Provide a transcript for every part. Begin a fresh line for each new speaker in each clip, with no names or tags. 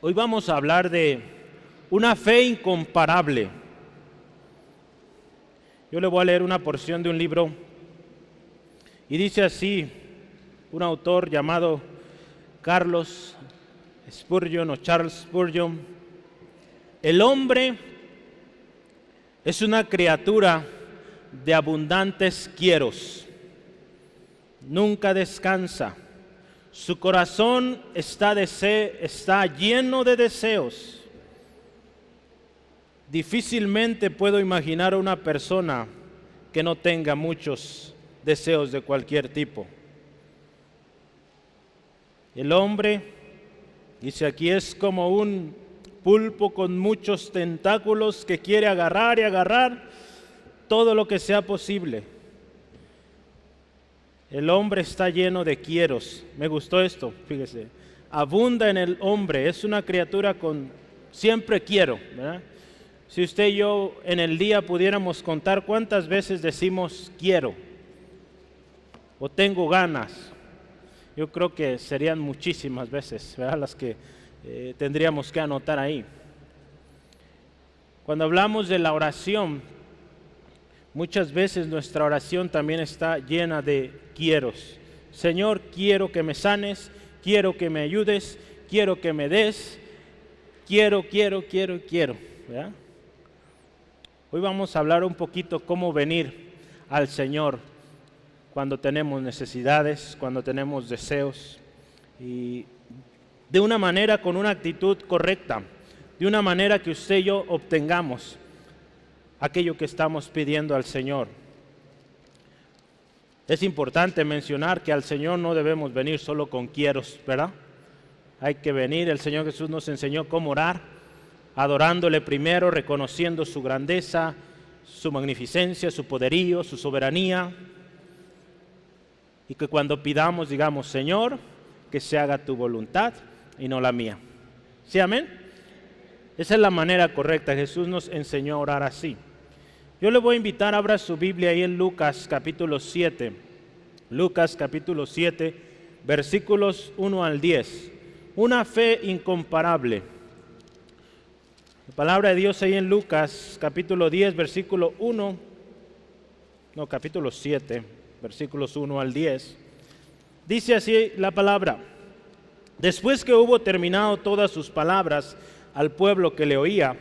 Hoy vamos a hablar de una fe incomparable. Yo le voy a leer una porción de un libro y dice así, un autor llamado Carlos Spurgeon o Charles Spurgeon: el hombre es una criatura de abundantes quieros, nunca descansa, su corazón está lleno de deseos. Difícilmente puedo imaginar a una persona que no tenga muchos deseos de cualquier tipo. El hombre, dice aquí, es como un pulpo con muchos tentáculos que quiere agarrar y agarrar todo lo que sea posible. El hombre está lleno de quieros. Me gustó esto, fíjese. Abunda en el hombre, es una criatura con siempre quiero, ¿verdad? Si usted y yo en el día pudiéramos contar cuántas veces decimos quiero o tengo ganas, yo creo que serían muchísimas veces, ¿verdad?, las que tendríamos que anotar ahí. Cuando hablamos de la oración, muchas veces nuestra oración también está llena de quieros. Señor, quiero que me sanes, quiero que me ayudes, quiero que me des, quiero, ¿verdad? Hoy vamos a hablar un poquito cómo venir al Señor cuando tenemos necesidades, cuando tenemos deseos, y de una manera, con una actitud correcta, de una manera que usted y yo obtengamos aquello que estamos pidiendo al Señor. Es importante mencionar que al Señor no debemos venir solo con quieros, ¿verdad? Hay que venir, el Señor Jesús nos enseñó cómo orar, adorándole primero, reconociendo su grandeza, su magnificencia, su poderío, su soberanía, y que cuando pidamos digamos: Señor, que se haga tu voluntad y no la mía. ¿Sí, amén? Esa es la manera correcta. Jesús nos enseñó a orar así. Yo le voy a invitar, abra su Biblia ahí en Lucas capítulo 7. Lucas capítulo 7, versículos 1 al 10. Una fe incomparable. La palabra de Dios ahí en Lucas capítulo 10, versículo 1, no, capítulo 7, versículos 1 al 10. Dice así la palabra: después que hubo terminado todas sus palabras al pueblo que le oía,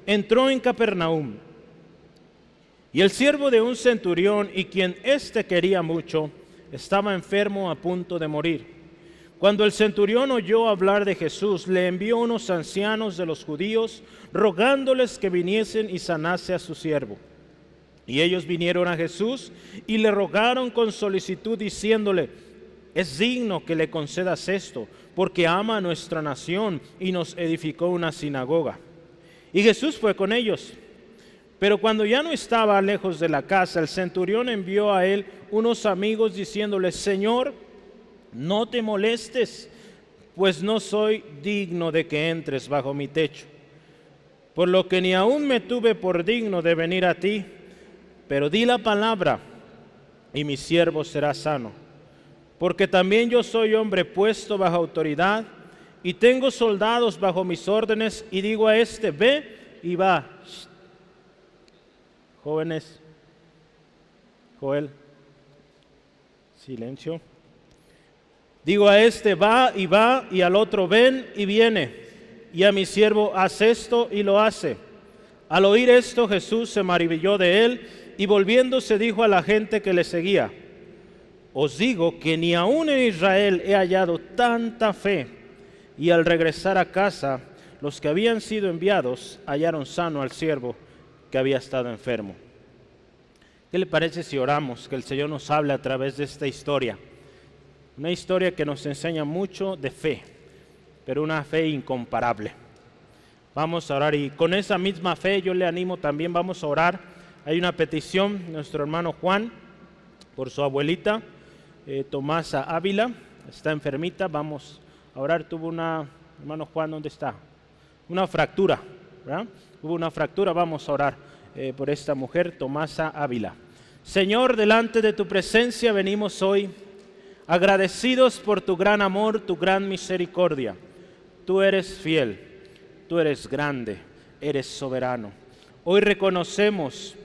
entró en Capernaum. Y el siervo de un centurión, y quien éste quería mucho, estaba enfermo a punto de morir. Cuando el centurión oyó hablar de Jesús, le envió unos ancianos de los judíos, rogándoles que viniesen y sanase a su siervo. Y ellos vinieron a Jesús y le rogaron con solicitud, diciéndole: es digno que le concedas esto, porque ama a nuestra nación y nos edificó una sinagoga. Y Jesús fue con ellos. Pero cuando ya no estaba lejos de la casa, el centurión envió a él unos amigos diciéndole: Señor, no te molestes, pues no soy digno de que entres bajo mi techo. Por lo que ni aún me tuve por digno de venir a ti, pero di la palabra y mi siervo será sano. Porque también yo soy hombre puesto bajo autoridad y tengo soldados bajo mis órdenes, y digo a este: ve, y va. Jóvenes, Joel, silencio. Digo a este: va, y al otro: ven, y viene. Y a mi siervo: haz esto, y lo hace. Al oír esto, Jesús se maravilló de él, y volviéndose dijo a la gente que le seguía: os digo que ni aun en Israel he hallado tanta fe. Y al regresar a casa, los que habían sido enviados hallaron sano al siervo que había estado enfermo. ¿Qué le parece si oramos que el Señor nos hable a través de esta historia? Una historia que nos enseña mucho de fe, pero una fe incomparable. Vamos a orar, y con esa misma fe yo le animo también, vamos a orar. Hay una petición, nuestro hermano Juan, por su abuelita, Tomasa Ávila, está enfermita. Vamos a orar. Tuvo una, hermano Juan, ¿dónde está? Una fractura, ¿verdad? Hubo una fractura. Vamos a orar por esta mujer, Tomasa Ávila. Señor, delante de tu presencia venimos hoy agradecidos por tu gran amor, tu gran misericordia. tú eres fiel, tú eres grande, eres soberano. Hoy reconocemos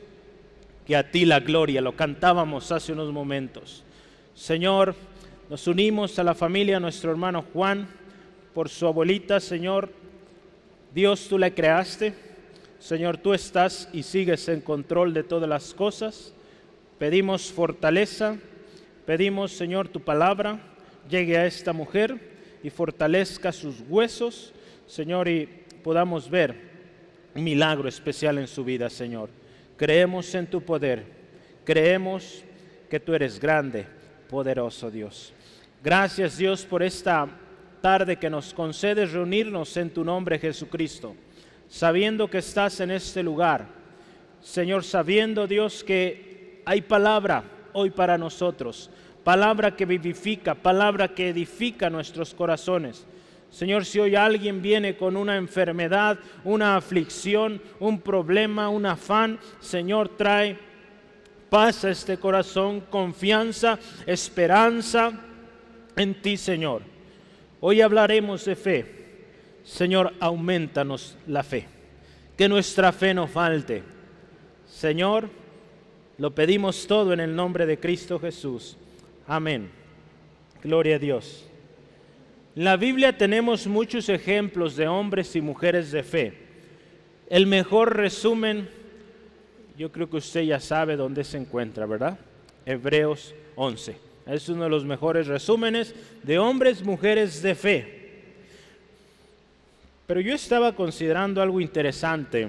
que a ti la gloria, lo cantábamos hace unos momentos. Señor, nos unimos a la familia, a nuestro hermano Juan, por su abuelita, Señor. Dios, tú la creaste. Señor, tú estás y sigues en control de todas las cosas. Pedimos fortaleza, pedimos, Señor, tu palabra llegue a esta mujer y fortalezca sus huesos, Señor, y podamos ver un milagro especial en su vida, Señor. Creemos en tu poder, creemos que tú eres grande, poderoso Dios. Gracias, Dios, por esta tarde que nos concedes reunirnos en tu nombre, Jesucristo, sabiendo que estás en este lugar. Señor, sabiendo, Dios, que hay palabra hoy para nosotros, palabra que vivifica, palabra que edifica nuestros corazones. Señor, si hoy alguien viene con una enfermedad, una aflicción, un problema, un afán, Señor, trae paz a este corazón, confianza, esperanza en ti, Señor. Hoy hablaremos de fe. Señor, aumentanos la fe, que nuestra fe no falte. Señor, lo pedimos todo en el nombre de Cristo Jesús. Amén. Gloria a Dios. En la Biblia tenemos muchos ejemplos de hombres y mujeres de fe. El mejor resumen, yo creo que usted ya sabe dónde se encuentra, ¿verdad? Hebreos 11. Es uno de los mejores resúmenes de hombres y mujeres de fe. Pero yo estaba considerando algo interesante,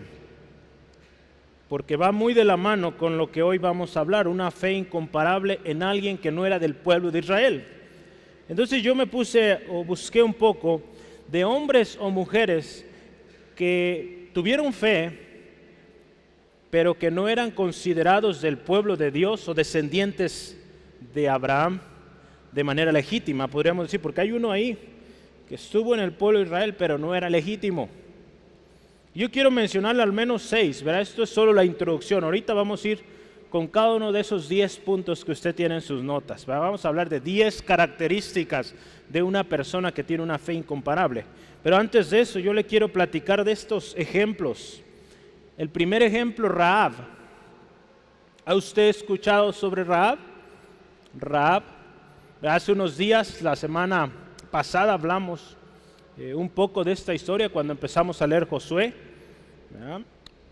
porque va muy de la mano con lo que hoy vamos a hablar, una fe incomparable en alguien que no era del pueblo de Israel. Entonces yo me busqué un poco de hombres o mujeres que tuvieron fe, pero que no eran considerados del pueblo de Dios o descendientes de Abraham de manera legítima, podríamos decir, porque hay uno ahí que estuvo en el pueblo de Israel, pero no era legítimo. Yo quiero mencionarle al menos 6, ¿verdad? Esto es solo la introducción. Ahorita vamos a ir con cada uno de esos 10 puntos que usted tiene en sus notas, ¿verdad? Vamos a hablar de 10 características de una persona que tiene una fe incomparable. Pero antes de eso, yo le quiero platicar de estos ejemplos. El primer ejemplo, Rahab. ¿Ha usted escuchado sobre Rahab? Rahab. Hace unos días, la semana pasada, hablamos un poco de esta historia cuando empezamos a leer Josué. ¿Verdad?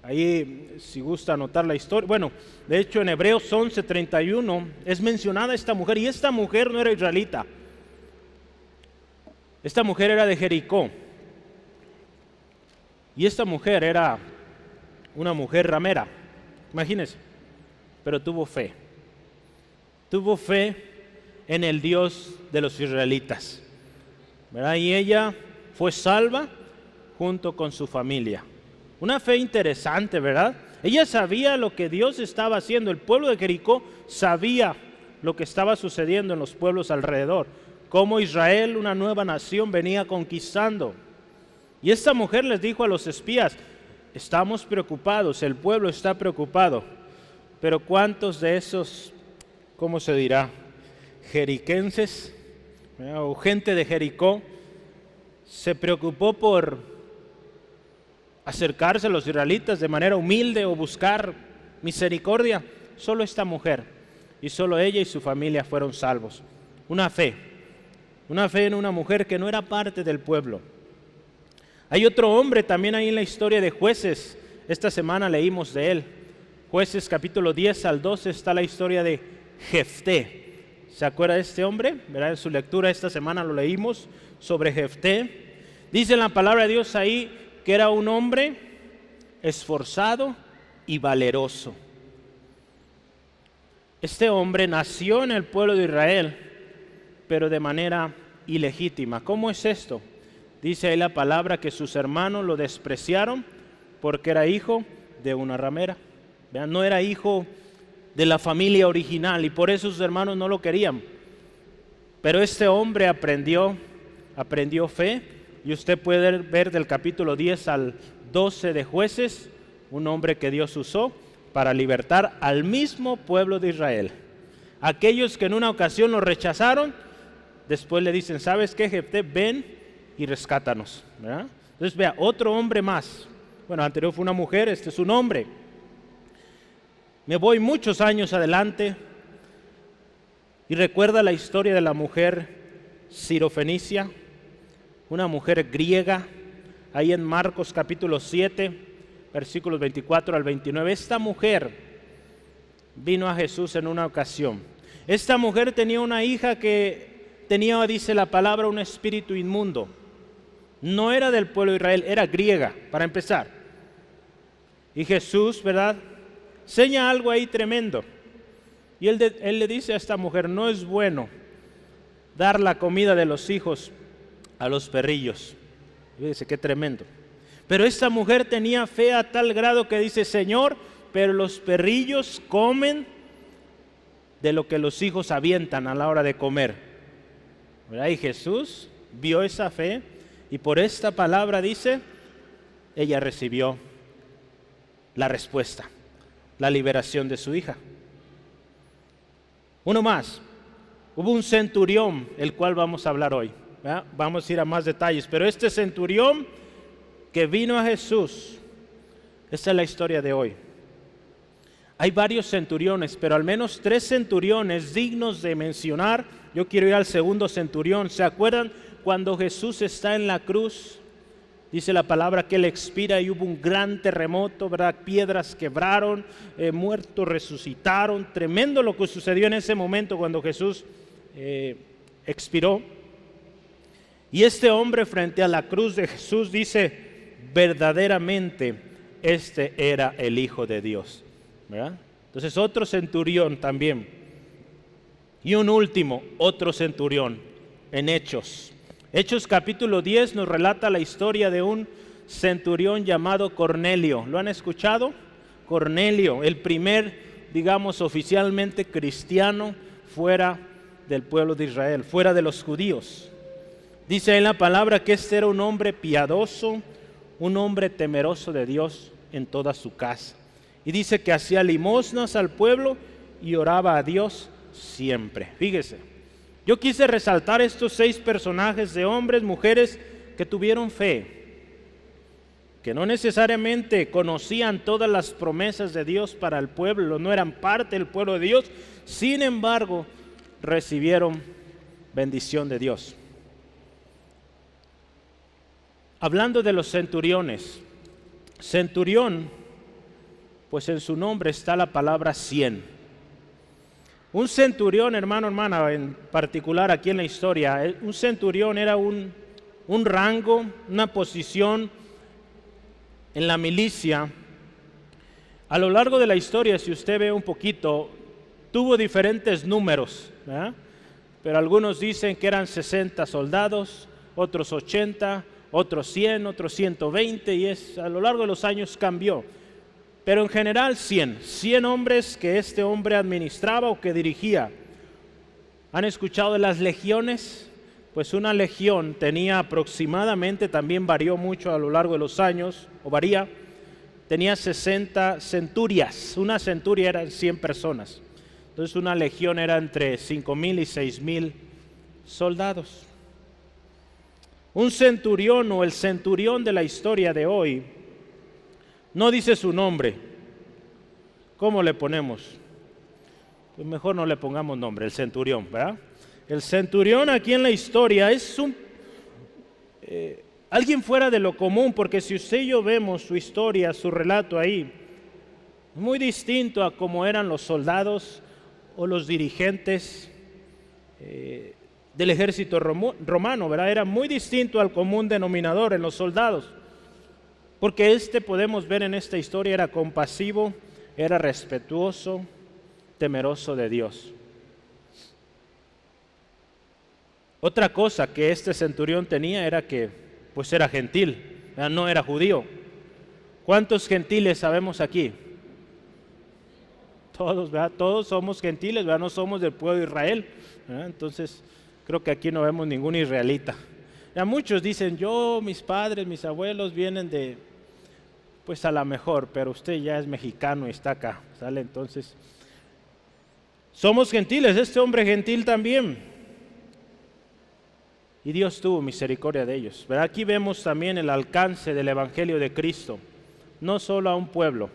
Ahí, si gusta anotar la historia. Bueno, de hecho en Hebreos 11:31 es mencionada esta mujer, y esta mujer no era israelita. Esta mujer era de Jericó. Y esta mujer era una mujer ramera, imagínense, pero tuvo fe. Tuvo fe en el Dios de los israelitas, ¿verdad? Y ella fue salva junto con su familia. Una fe interesante, ¿verdad? Ella sabía lo que Dios estaba haciendo. El pueblo de Jericó sabía lo que estaba sucediendo en los pueblos alrededor, cómo Israel, una nueva nación, venía conquistando. Y esta mujer les dijo a los espías: estamos preocupados, el pueblo está preocupado. Pero ¿cuántos de esos, cómo se dirá, jeriquenses, o gente de Jericó, se preocupó por acercarse a los israelitas de manera humilde o buscar misericordia? Solo esta mujer, y solo ella y su familia fueron salvos. Una fe en una mujer que no era parte del pueblo. Hay otro hombre también ahí en la historia de Jueces. Esta semana leímos de él. Jueces capítulo 10 al 12 está la historia de Jefté. ¿Se acuerda de este hombre? ¿Verdad? En su lectura esta semana lo leímos sobre Jefté. Dice la palabra de Dios ahí que era un hombre esforzado y valeroso. Este hombre nació en el pueblo de Israel, pero de manera ilegítima. ¿Cómo es esto? Dice ahí la palabra que sus hermanos lo despreciaron porque era hijo de una ramera. Vean, no era hijo de la familia original y por eso sus hermanos no lo querían. Pero este hombre aprendió fe. Y usted puede ver del capítulo 10 al 12 de Jueces, un hombre que Dios usó para libertar al mismo pueblo de Israel. Aquellos que en una ocasión lo rechazaron, después le dicen: ¿sabes qué, Jefté? Ven y rescátanos, ¿verdad? Entonces vea, otro hombre más. Bueno, anterior fue una mujer, este es un hombre. Me voy muchos años adelante y recuerda la historia de la mujer Sirofenicia, una mujer griega, ahí en Marcos capítulo 7, versículos 24 al 29. Esta mujer vino a Jesús en una ocasión. Esta mujer tenía una hija que tenía, dice la palabra, un espíritu inmundo. No era del pueblo de Israel, era griega, para empezar. Y Jesús, ¿verdad?, enseña algo ahí tremendo. Y él le dice a esta mujer, no es bueno dar la comida de los hijos a los perrillos. Fíjese qué tremendo. Pero esta mujer tenía fe a tal grado que dice, Señor, pero los perrillos comen de lo que los hijos avientan a la hora de comer. ¿Verdad? Y Jesús vio esa fe y por esta palabra dice, ella recibió la respuesta, la liberación de su hija. Uno más, hubo un centurión, el cual vamos a hablar hoy, ¿verdad? Vamos a ir a más detalles, pero este centurión que vino a Jesús, esta es la historia de hoy. Hay varios centuriones, pero al menos 3 centuriones dignos de mencionar. Yo quiero ir al segundo centurión. ¿Se acuerdan cuando Jesús está en la cruz? Dice la palabra que Él expira y hubo un gran terremoto, ¿verdad? Piedras quebraron, muertos resucitaron. Tremendo lo que sucedió en ese momento cuando Jesús expiró. Y este hombre frente a la cruz de Jesús dice, verdaderamente este era el Hijo de Dios, ¿verdad? Entonces otro centurión también. Y un último, otro centurión en Hechos. Hechos capítulo 10 nos relata la historia de un centurión llamado Cornelio. ¿Lo han escuchado? Cornelio, el primer, digamos, oficialmente cristiano fuera del pueblo de Israel, fuera de los judíos. Dice en la palabra que este era un hombre piadoso, un hombre temeroso de Dios en toda su casa. Y dice que hacía limosnas al pueblo y oraba a Dios siempre. Fíjese. Yo quise resaltar estos 6 personajes de hombres, mujeres que tuvieron fe, que no necesariamente conocían todas las promesas de Dios para el pueblo, no eran parte del pueblo de Dios, sin embargo, recibieron bendición de Dios. Hablando de los centuriones, centurión, pues en su nombre está la palabra 100. Un centurión, hermano, hermana, en particular aquí en la historia, un centurión era un rango, una posición en la milicia. A lo largo de la historia, si usted ve un poquito, tuvo diferentes números, ¿verdad? Pero algunos dicen que eran 60 soldados, otros 80, otros 100, otros 120, y a lo largo de los años cambió. Pero en general 100 hombres que este hombre administraba o que dirigía. ¿Han escuchado de las legiones? Pues una legión tenía aproximadamente, también varió mucho a lo largo de los años, o varía, tenía 60 centurias. Una centuria eran 100 personas. Entonces una legión era entre 5,000 y 6,000 soldados. Un centurión o el centurión de la historia de hoy no dice su nombre. ¿Cómo le ponemos? Pues mejor no le pongamos nombre, el centurión, ¿verdad? El centurión aquí en la historia es alguien fuera de lo común, porque si usted y yo vemos su historia, su relato ahí, muy distinto a cómo eran los soldados o los dirigentes del ejército romano, ¿verdad? Era muy distinto al común denominador en los soldados. Porque podemos ver en esta historia, era compasivo, era respetuoso, temeroso de Dios. Otra cosa que este centurión tenía era que, pues era gentil, no era judío. ¿Cuántos gentiles sabemos aquí? Todos, ¿verdad? Todos somos gentiles, ¿verdad? No somos del pueblo de Israel, ¿verdad? Entonces, creo que aquí no vemos ningún israelita. Ya muchos dicen, mis padres, mis abuelos vienen de, pues a lo mejor, pero usted ya es mexicano y está acá, ¿sale? Entonces, somos gentiles, este hombre gentil también. y Dios tuvo misericordia de ellos. ¿Verdad? Aquí vemos también el alcance del Evangelio de Cristo. No solo a un pueblo,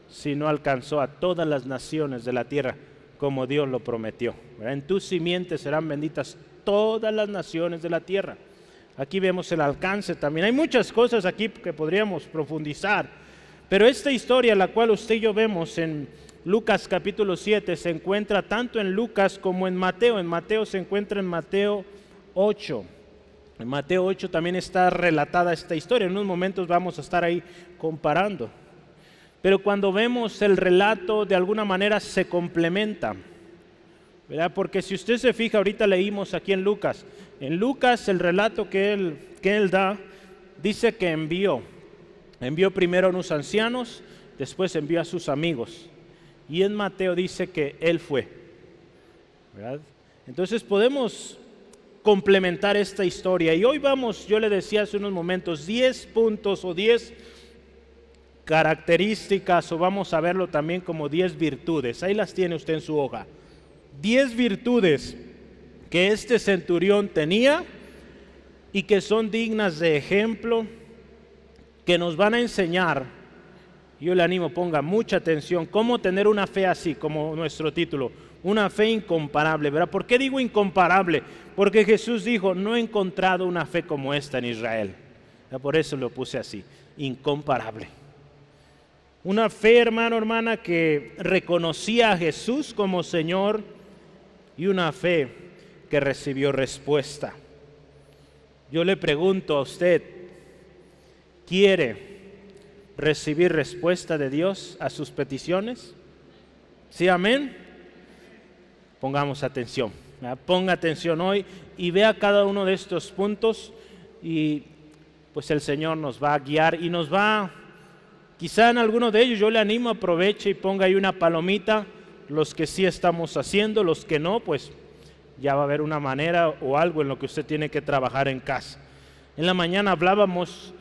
sino alcanzó a todas las naciones de la tierra, como Dios lo prometió. ¿Verdad? En tu simiente serán benditas todas las naciones de la tierra. Aquí vemos el alcance también. Hay muchas cosas aquí que podríamos profundizar, pero esta historia, la cual usted y yo vemos en Lucas capítulo 7, se encuentra tanto en Lucas como en Mateo. En Mateo se encuentra en Mateo 8. En Mateo 8 también está relatada esta historia. En unos momentos vamos a estar ahí comparando. Pero cuando vemos el relato, de alguna manera se complementa, ¿verdad? Porque si usted se fija, ahorita leímos aquí en Lucas. En Lucas el relato que él da, dice que envió primero a unos ancianos, después envió a sus amigos. Y en Mateo dice que él fue, ¿verdad? Entonces podemos complementar esta historia. Y hoy vamos, yo le decía hace unos momentos, 10 puntos o 10 características, o vamos a verlo también como 10 virtudes. Ahí las tiene usted en su hoja. 10 virtudes que este centurión tenía y que son dignas de ejemplo, que nos van a enseñar. Yo le animo, ponga mucha atención, cómo tener una fe así, como nuestro título, una fe incomparable, ¿verdad? ¿Por qué digo incomparable? Porque Jesús dijo, no he encontrado una fe como esta en Israel. Por eso lo puse así, incomparable. Una fe, hermano, hermana, que reconocía a Jesús como Señor, y una fe que recibió respuesta. Yo le pregunto a usted, ¿quiere recibir respuesta de Dios a sus peticiones? ¿Sí, amén? Pongamos atención, ¿verdad? Ponga atención hoy y vea cada uno de estos puntos, y pues el Señor nos va a guiar y nos va, quizá en alguno de ellos yo le animo, aproveche y ponga ahí una palomita, los que sí estamos haciendo, los que no, pues ya va a haber una manera o algo en lo que usted tiene que trabajar en casa. En la mañana hablábamos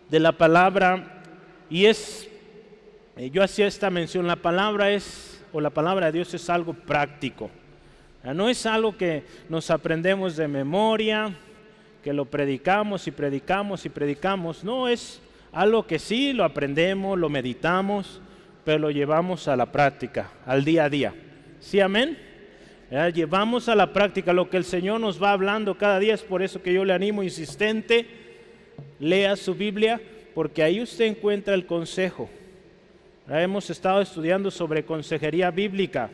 de la palabra, y yo hacía esta mención, la palabra de Dios es algo práctico. No es algo que nos aprendemos de memoria, que lo predicamos y predicamos y predicamos. No, es algo que sí lo aprendemos, lo meditamos, pero lo llevamos a la práctica, al día a día. ¿Sí, amén? Llevamos a la práctica lo que el Señor nos va hablando cada día. Es por eso que yo le animo insistente, lea su Biblia, porque ahí usted encuentra el consejo. Hemos estado estudiando sobre consejería bíblica,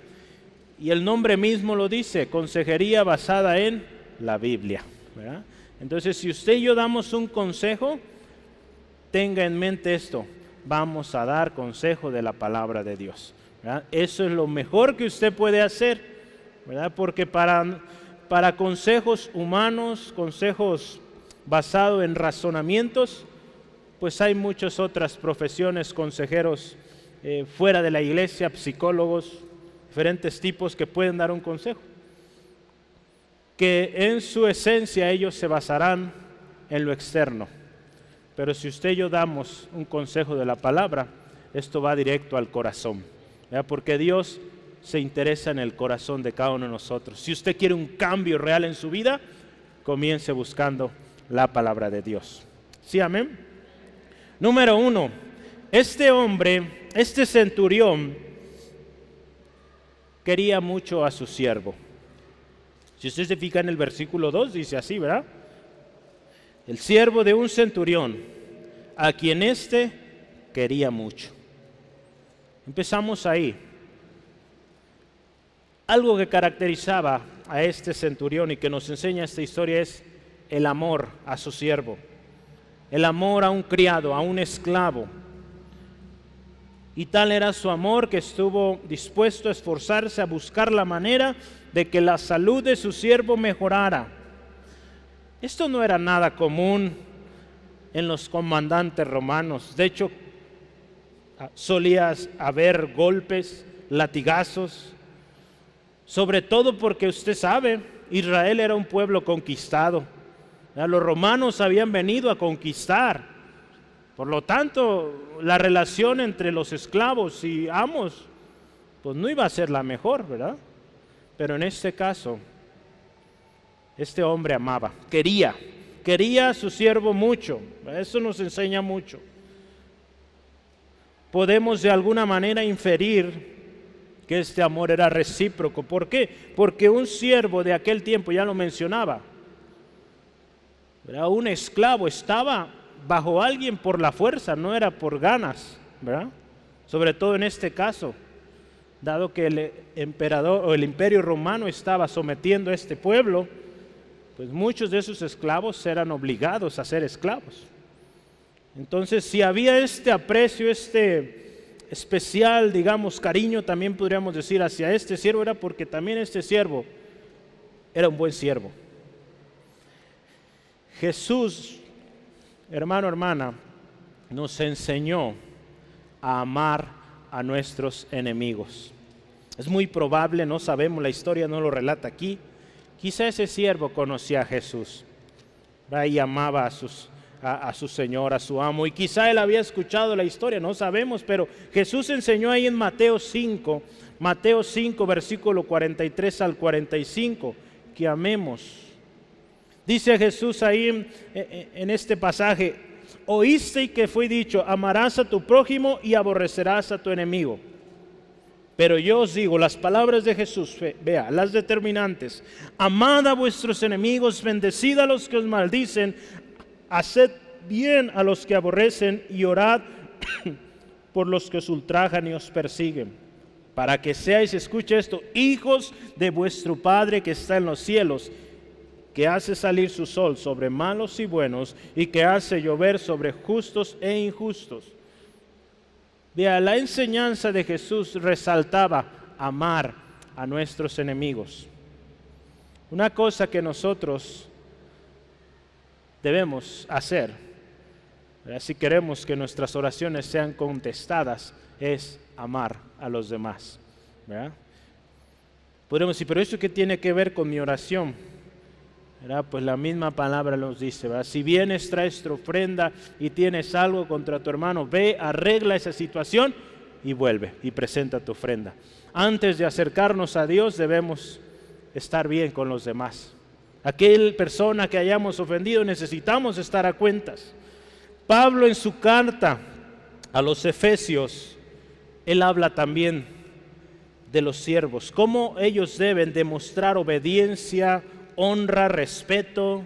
y el nombre mismo lo dice, consejería basada en la Biblia, ¿verdad? Entonces, si usted y yo damos un consejo, tenga en mente esto: vamos a dar consejo de la palabra de Dios, ¿verdad? Eso es lo mejor que usted puede hacer, ¿verdad? Porque para consejos humanos, consejos basados en razonamientos, pues hay muchas otras profesiones, consejeros fuera de la iglesia, psicólogos, diferentes tipos que pueden dar un consejo, que en su esencia ellos se basarán en lo externo. Pero si usted y yo damos un consejo de la palabra, esto va directo al corazón, ¿verdad? Porque Dios se interesa en el corazón de cada uno de nosotros. Si usted quiere un cambio real en su vida, comience buscando la palabra de Dios. ¿Sí, amén? Número 1, este centurión quería mucho a su siervo. Si usted se fija en el versículo 2, dice así, ¿verdad? El siervo de un centurión, a quien quería mucho. Empezamos ahí. Algo que caracterizaba a este centurión y que nos enseña esta historia es el amor a su siervo, el amor a un criado, a un esclavo. Y tal era su amor que estuvo dispuesto a esforzarse a buscar la manera de que la salud de su siervo mejorara. Esto no era nada común en los comandantes romanos. De hecho, solía haber golpes, latigazos, sobre todo porque usted sabe, Israel era un pueblo conquistado. Los romanos habían venido a conquistar. Por lo tanto, la relación entre los esclavos y amos, pues no iba a ser la mejor, ¿verdad? Pero en este caso, Este hombre amaba, quería a su siervo mucho. Eso nos enseña mucho. Podemos de alguna manera inferir que este amor era recíproco. ¿Por qué? Porque un siervo de aquel tiempo, ya lo mencionaba, ¿verdad? Un esclavo estaba bajo alguien por la fuerza, no era por ganas, ¿verdad? Sobre todo en este caso, dado que el emperador o el imperio romano estaba sometiendo a este pueblo, pues muchos de esos esclavos eran obligados a ser esclavos. Entonces, si había este aprecio, este especial, digamos, cariño, también podríamos decir hacia este siervo, era porque también este siervo era un buen siervo. Jesús, hermano, hermana, nos enseñó a amar a nuestros enemigos. Es muy probable, no sabemos, la historia no lo relata aquí, quizá ese siervo conocía a Jesús, ¿verdad? Y amaba a su Señor, a su amo, y quizá él había escuchado la historia, no sabemos, pero Jesús enseñó ahí en Mateo 5, versículo 43 al 45, que amemos. Dice Jesús ahí en este pasaje: oíste que fue dicho, amarás a tu prójimo y aborrecerás a tu enemigo. Pero yo os digo, las palabras de Jesús, vea, las determinantes: amad a vuestros enemigos, bendecid a los que os maldicen, haced bien a los que aborrecen y orad por los que os ultrajan y os persiguen, para que seáis, escuche esto, hijos de vuestro Padre que está en los cielos, que hace salir su sol sobre malos y buenos, y que hace llover sobre justos e injustos. Vea, la enseñanza de Jesús resaltaba amar a nuestros enemigos. Una cosa que nosotros debemos hacer, ¿verdad?, si queremos que nuestras oraciones sean contestadas, es amar a los demás, ¿verdad? Podemos decir, pero ¿eso qué tiene que ver con mi oración? ¿Verdad? Pues la misma palabra nos dice, ¿verdad? Si vienes, traes tu ofrenda y tienes algo contra tu hermano, ve, arregla esa situación y vuelve y presenta tu ofrenda. Antes de acercarnos a Dios debemos estar bien con los demás. Aquella persona que hayamos ofendido necesitamos estar a cuentas. Pablo en su carta a los Efesios, él habla también de los siervos, cómo ellos deben demostrar obediencia, honra, respeto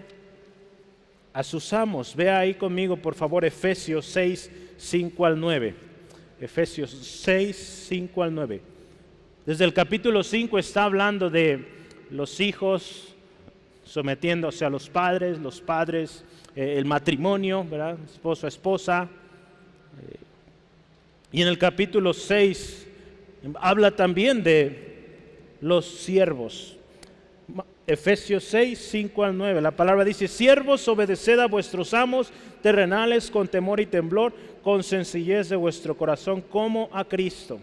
a sus amos. Vea ahí conmigo, por favor, Efesios 6, 5 al 9. Efesios 6, 5 al 9. Desde el capítulo 5 está hablando de los hijos sometiéndose a los padres, el matrimonio, ¿verdad? Esposo a esposa. Y en el capítulo 6 habla también de los siervos. Efesios 6, 5 al 9, la palabra dice: siervos, obedeced a vuestros amos terrenales con temor y temblor, con sencillez de vuestro corazón, como a Cristo,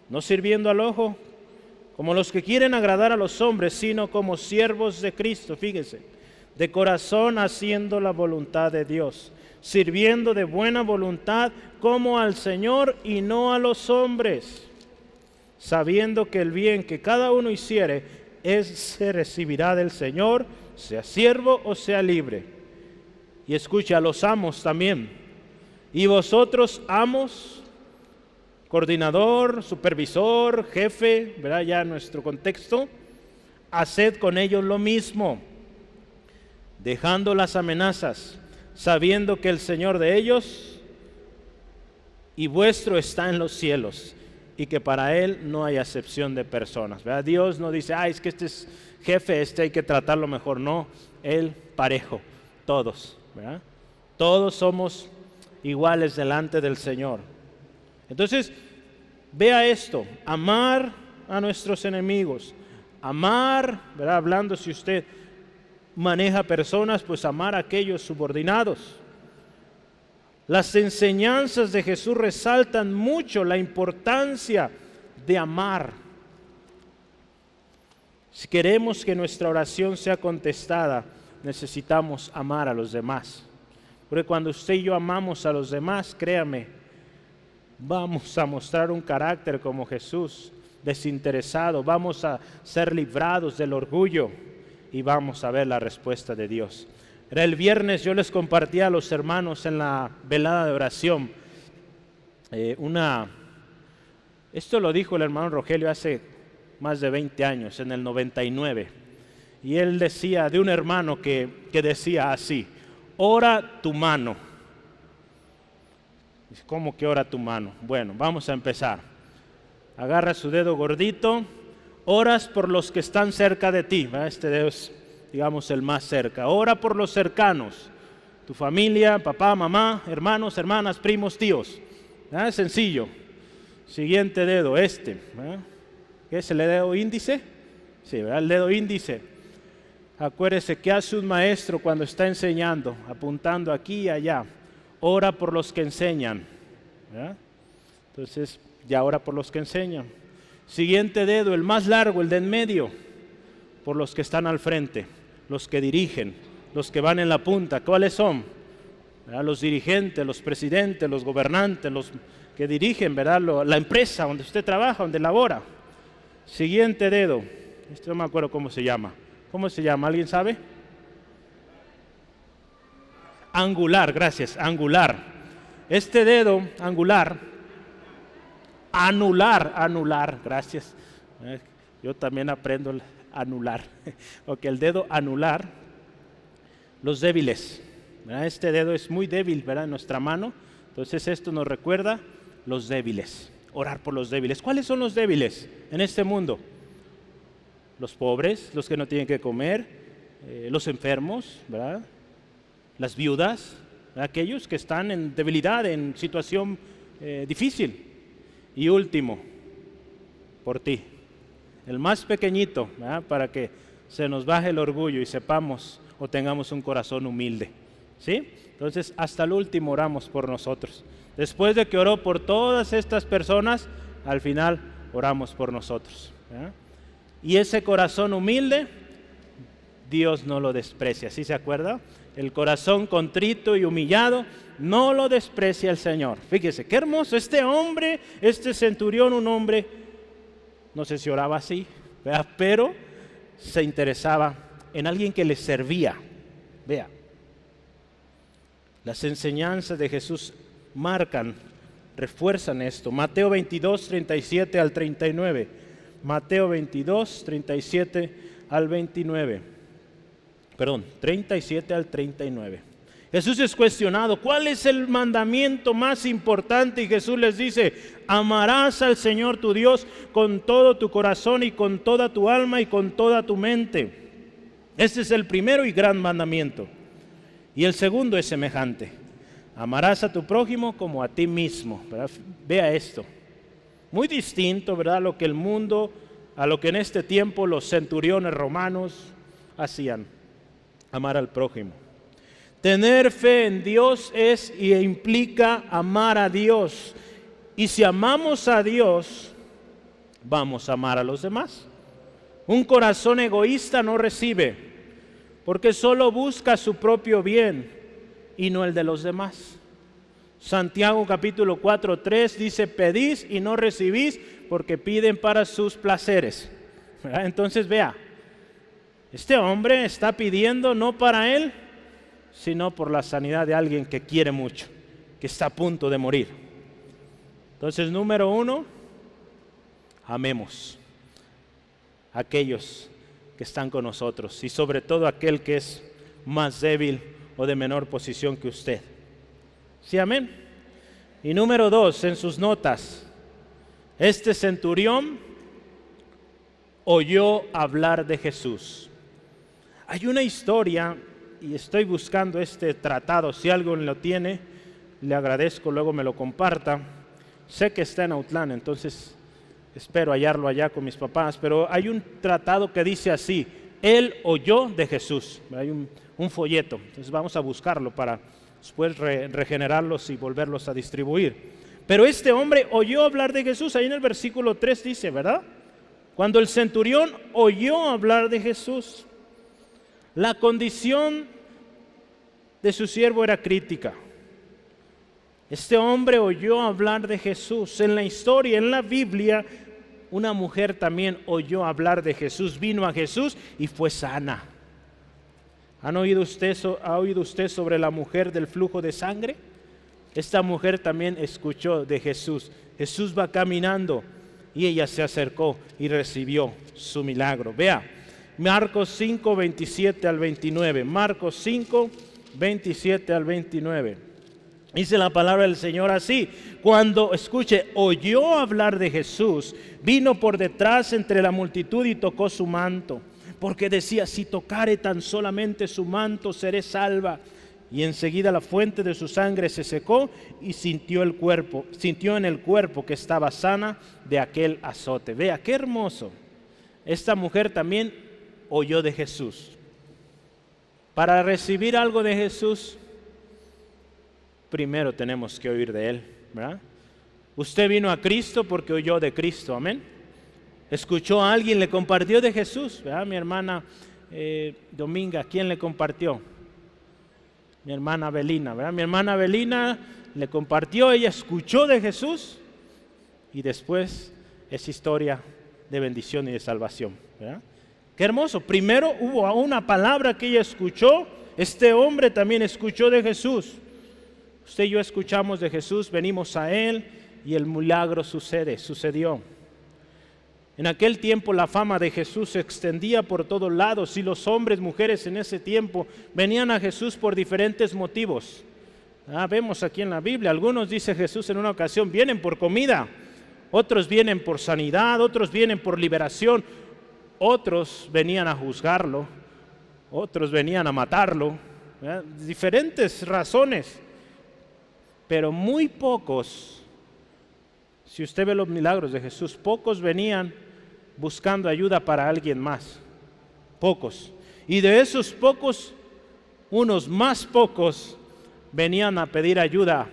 no sirviendo al ojo, como los que quieren agradar a los hombres, sino como siervos de Cristo, fíjese, de corazón haciendo la voluntad de Dios, sirviendo de buena voluntad como al Señor y no a los hombres, sabiendo que el bien que cada uno hiciere, se recibirá del Señor, sea siervo o sea libre. Y escucha, a los amos también. Y vosotros, amos, coordinador, supervisor, jefe, ¿verdad? Ya en nuestro contexto, haced con ellos lo mismo, dejando las amenazas, sabiendo que el Señor de ellos y vuestro está en los cielos, y que para Él no hay acepción de personas, ¿verdad? Dios no dice, es que este es jefe, este hay que tratarlo mejor. No, Él parejo, todos, ¿verdad? Todos somos iguales delante del Señor. Entonces, vea esto: amar a nuestros enemigos, amar, ¿verdad? Hablando, si usted maneja personas, pues amar a aquellos subordinados. Las enseñanzas de Jesús resaltan mucho la importancia de amar. Si queremos que nuestra oración sea contestada, necesitamos amar a los demás. Porque cuando usted y yo amamos a los demás, créame, vamos a mostrar un carácter como Jesús, desinteresado. Vamos a ser librados del orgullo y vamos a ver la respuesta de Dios. Era el viernes, yo les compartía a los hermanos en la velada de oración esto lo dijo el hermano Rogelio hace más de 20 años, en el 99. Y él decía de un hermano que decía así: ora tu mano. ¿Cómo que ora tu mano? Bueno, vamos a empezar. Agarra su dedo gordito, oras por los que están cerca de ti. Este dedo es, digamos, el más cerca. Ora por los cercanos, tu familia, papá, mamá, hermanos, hermanas, primos, tíos. Es sencillo. Siguiente dedo, ¿qué es el dedo índice? Sí, ¿verdad? El dedo índice. Acuérdese que hace un maestro cuando está enseñando, apuntando aquí y allá. Ora por los que enseñan, ¿verdad? Entonces, ya ora por los que enseñan. Siguiente dedo, el más largo, el de en medio, por los que están al frente, los que dirigen, los que van en la punta. ¿Cuáles son? ¿Verdad? Los dirigentes, los presidentes, los gobernantes, los que dirigen, ¿verdad? La empresa donde usted trabaja, donde labora. Siguiente dedo, no me acuerdo cómo se llama. ¿Cómo se llama? ¿Alguien sabe? Angular, gracias, angular. Este dedo angular, anular, gracias. Yo también aprendo el anular. Ok, el dedo anular, los débiles, ¿verdad? Este dedo es muy débil, ¿verdad? En nuestra mano. Entonces esto nos recuerda los débiles, orar por los débiles. ¿Cuáles son los débiles en este mundo? Los pobres, los que no tienen que comer, los enfermos, ¿verdad? Las viudas, ¿verdad? Aquellos que están en debilidad, en situación difícil. Y último, por ti, el más pequeñito, ¿verdad? Para que se nos baje el orgullo y sepamos o tengamos un corazón humilde, ¿sí? Entonces, hasta el último oramos por nosotros. Después de que oró por todas estas personas, al final oramos por nosotros, ¿verdad? Y ese corazón humilde, Dios no lo desprecia, ¿sí se acuerda? El corazón contrito y humillado, no lo desprecia el Señor. Fíjese, qué hermoso este hombre, este centurión, un hombre, no sé si oraba así, ¿verdad? Pero se interesaba en alguien que le servía. Vea, las enseñanzas de Jesús marcan, refuerzan esto. Mateo 22, 37 al 39. Mateo 22, 37 al 29. Perdón, 37 al 39. Jesús es cuestionado, ¿cuál es el mandamiento más importante? Y Jesús les dice, amarás al Señor tu Dios con todo tu corazón y con toda tu alma y con toda tu mente. Este es el primero y gran mandamiento. Y el segundo es semejante. Amarás a tu prójimo como a ti mismo, ¿verdad? Vea esto. Muy distinto, ¿verdad? A lo que el mundo, a lo que en este tiempo los centuriones romanos hacían. Amar al prójimo. Tener fe en Dios es y implica amar a Dios. Y si amamos a Dios, vamos a amar a los demás. Un corazón egoísta no recibe, porque solo busca su propio bien y no el de los demás. Santiago capítulo 4, 3 dice, pedís y no recibís porque piden para sus placeres. ¿Verdad? Entonces vea, este hombre está pidiendo no para él, sino por la sanidad de alguien que quiere mucho, que está a punto de morir. Entonces, número 1, amemos a aquellos que están con nosotros y sobre todo aquel que es más débil o de menor posición que usted. ¿Sí, amén? Y número 2, en sus notas, este centurión oyó hablar de Jesús. Hay una historia, y estoy buscando este tratado, si alguien lo tiene, le agradezco, luego me lo comparta. Sé que está en Autlán, entonces espero hallarlo allá con mis papás, pero hay un tratado que dice así, él oyó de Jesús. Hay un folleto, entonces vamos a buscarlo para después regenerarlos y volverlos a distribuir. Pero este hombre oyó hablar de Jesús, ahí en el versículo 3 dice, ¿verdad? Cuando el centurión oyó hablar de Jesús, la condición de su siervo era crítica. Este hombre oyó hablar de Jesús. En la historia, en la Biblia, una mujer también oyó hablar de Jesús, vino a Jesús y fue sana. ¿Ha oído usted sobre la mujer del flujo de sangre? Esta mujer también escuchó de Jesús. Jesús va caminando y ella se acercó y recibió su milagro. Vea, Marcos 5, 27 al 29. Marcos 5, 27 al 29. Dice la palabra del Señor así: cuando, escuche, oyó hablar de Jesús, vino por detrás entre la multitud y tocó su manto, porque decía: si tocare tan solamente su manto, seré salva. Y enseguida la fuente de su sangre se secó y sintió en el cuerpo que estaba sana de aquel azote. Vea, qué hermoso. Esta mujer también oyó de Jesús. Para recibir algo de Jesús, primero tenemos que oír de Él, ¿verdad? Usted vino a Cristo porque oyó de Cristo, amén. Escuchó a alguien, le compartió de Jesús, ¿verdad? Mi hermana Dominga, ¿quién le compartió? Mi hermana Belina, ¿verdad? Mi hermana Belina le compartió, ella escuchó de Jesús y después es historia de bendición y de salvación, ¿verdad? Qué hermoso. Primero hubo una palabra que ella escuchó, este hombre también escuchó de Jesús. Usted y yo escuchamos de Jesús, venimos a Él y el milagro sucedió. En aquel tiempo la fama de Jesús se extendía por todos lados y los hombres, mujeres en ese tiempo venían a Jesús por diferentes motivos. Vemos aquí en la Biblia, algunos, dice Jesús en una ocasión, vienen por comida, otros vienen por sanidad, otros vienen por liberación, otros venían a juzgarlo, otros venían a matarlo, ¿verdad? Diferentes razones, pero muy pocos, si usted ve los milagros de Jesús, pocos venían buscando ayuda para alguien más, pocos. Y de esos pocos, unos más pocos venían a pedir ayuda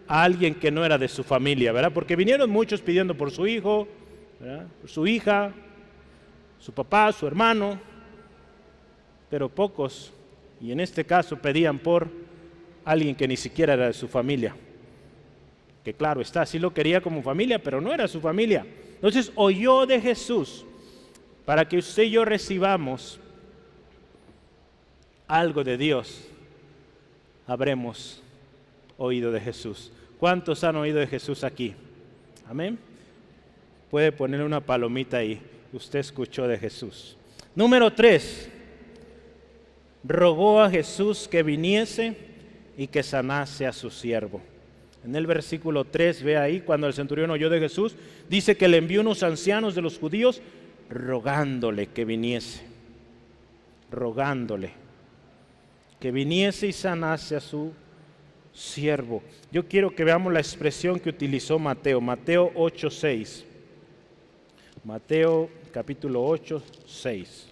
a alguien que no era de su familia, ¿verdad? Porque vinieron muchos pidiendo por su hijo, ¿verdad? Por su hija, su papá, su hermano, pero pocos, y en este caso pedían por alguien que ni siquiera era de su familia. Que claro está, sí lo quería como familia, pero no era su familia. Entonces oyó de Jesús. Para que usted y yo recibamos algo de Dios, habremos oído de Jesús. ¿Cuántos han oído de Jesús aquí? Amén. Puede poner una palomita ahí. Usted escuchó de Jesús. Número 3. Rogó a Jesús que viniese y que sanase a su siervo. En el versículo 3, ve ahí, cuando el centurión oyó de Jesús, dice que le envió unos ancianos de los judíos rogándole que viniese. Rogándole que viniese y sanase a su siervo. Yo quiero que veamos la expresión que utilizó Mateo. Mateo 8:6. Mateo capítulo 8:6.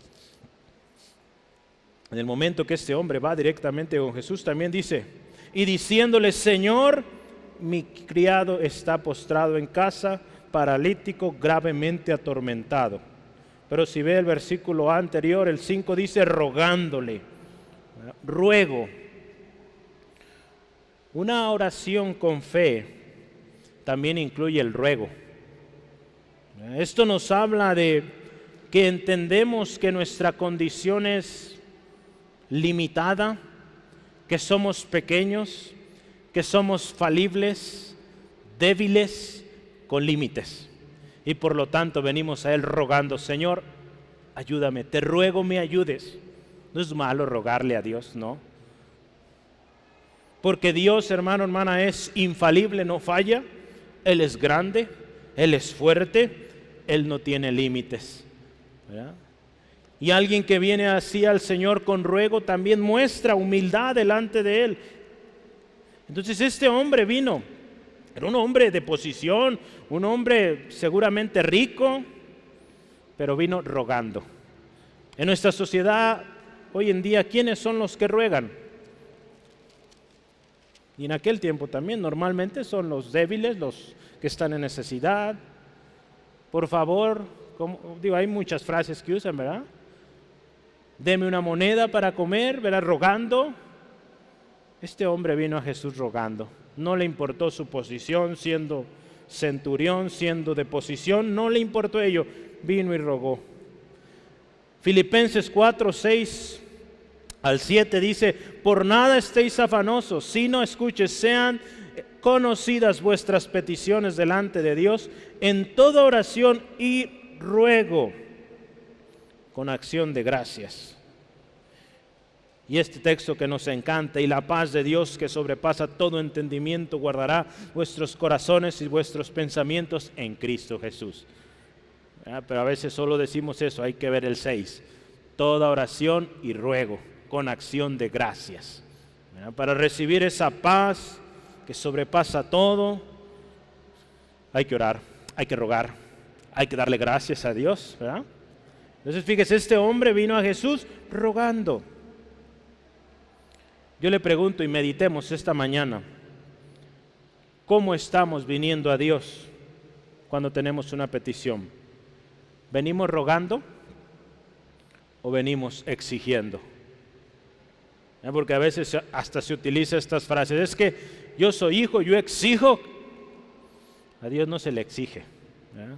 En el momento que este hombre va directamente con Jesús, también dice, y diciéndole: Señor, mi criado está postrado en casa, paralítico, gravemente atormentado. Pero si ve el versículo anterior, el 5 dice rogándole, ruego. Una oración con fe también incluye el ruego. Esto nos habla de que entendemos que nuestra condición es limitada, que somos pequeños, que somos falibles, débiles, con límites. Y por lo tanto venimos a Él rogando: Señor, ayúdame, te ruego me ayudes. No es malo rogarle a Dios, no. Porque Dios, hermano, hermana, es infalible, no falla. Él es grande, Él es fuerte, Él no tiene límites, ¿verdad? Y alguien que viene así al Señor con ruego también muestra humildad delante de Él. Entonces este hombre vino, era un hombre de posición, un hombre seguramente rico, pero vino rogando. En nuestra sociedad hoy en día, ¿quiénes son los que ruegan? Y en aquel tiempo también normalmente son los débiles, los que están en necesidad. Por favor, hay muchas frases que usan, ¿verdad? Deme una moneda para comer, ¿verdad? Rogando. Este hombre vino a Jesús rogando. No le importó su posición, siendo centurión, siendo de posición, no le importó ello. Vino y rogó. Filipenses 4, 6 Al 7 dice, por nada estéis afanosos, sino escuches, sean conocidas vuestras peticiones delante de Dios en toda oración y ruego con acción de gracias. Y este texto que nos encanta, y la paz de Dios que sobrepasa todo entendimiento guardará vuestros corazones y vuestros pensamientos en Cristo Jesús. Pero a veces solo decimos eso, hay que ver el 6. Toda oración y ruego con acción de gracias. Para recibir esa paz que sobrepasa todo, hay que orar, hay que rogar, hay que darle gracias a Dios, ¿verdad? Entonces fíjese, este hombre vino a Jesús rogando. Yo le pregunto y meditemos esta mañana, ¿cómo estamos viniendo a Dios cuando tenemos una petición? ¿Venimos rogando o venimos exigiendo? Porque a veces hasta se utiliza estas frases, es que yo soy hijo, yo exijo. A Dios no se le exige, ¿verdad?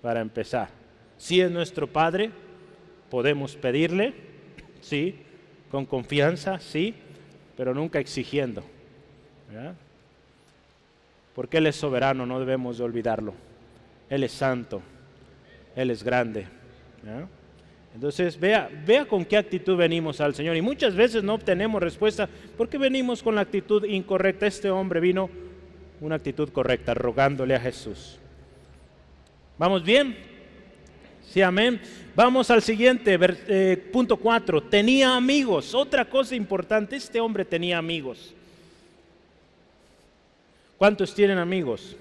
Para empezar, si es nuestro Padre, podemos pedirle, sí, con confianza, sí, pero nunca exigiendo, ¿verdad? Porque Él es soberano, no debemos de olvidarlo. Él es santo, Él es grande, ¿verdad? Entonces vea con qué actitud venimos al Señor, y muchas veces no obtenemos respuesta porque venimos con la actitud incorrecta. Este hombre vino una actitud correcta, rogándole a Jesús. ¿Vamos bien? Sí, amén. Vamos al siguiente, punto 4. Tenía amigos. Otra cosa importante, este hombre tenía amigos. ¿Cuántos tienen amigos?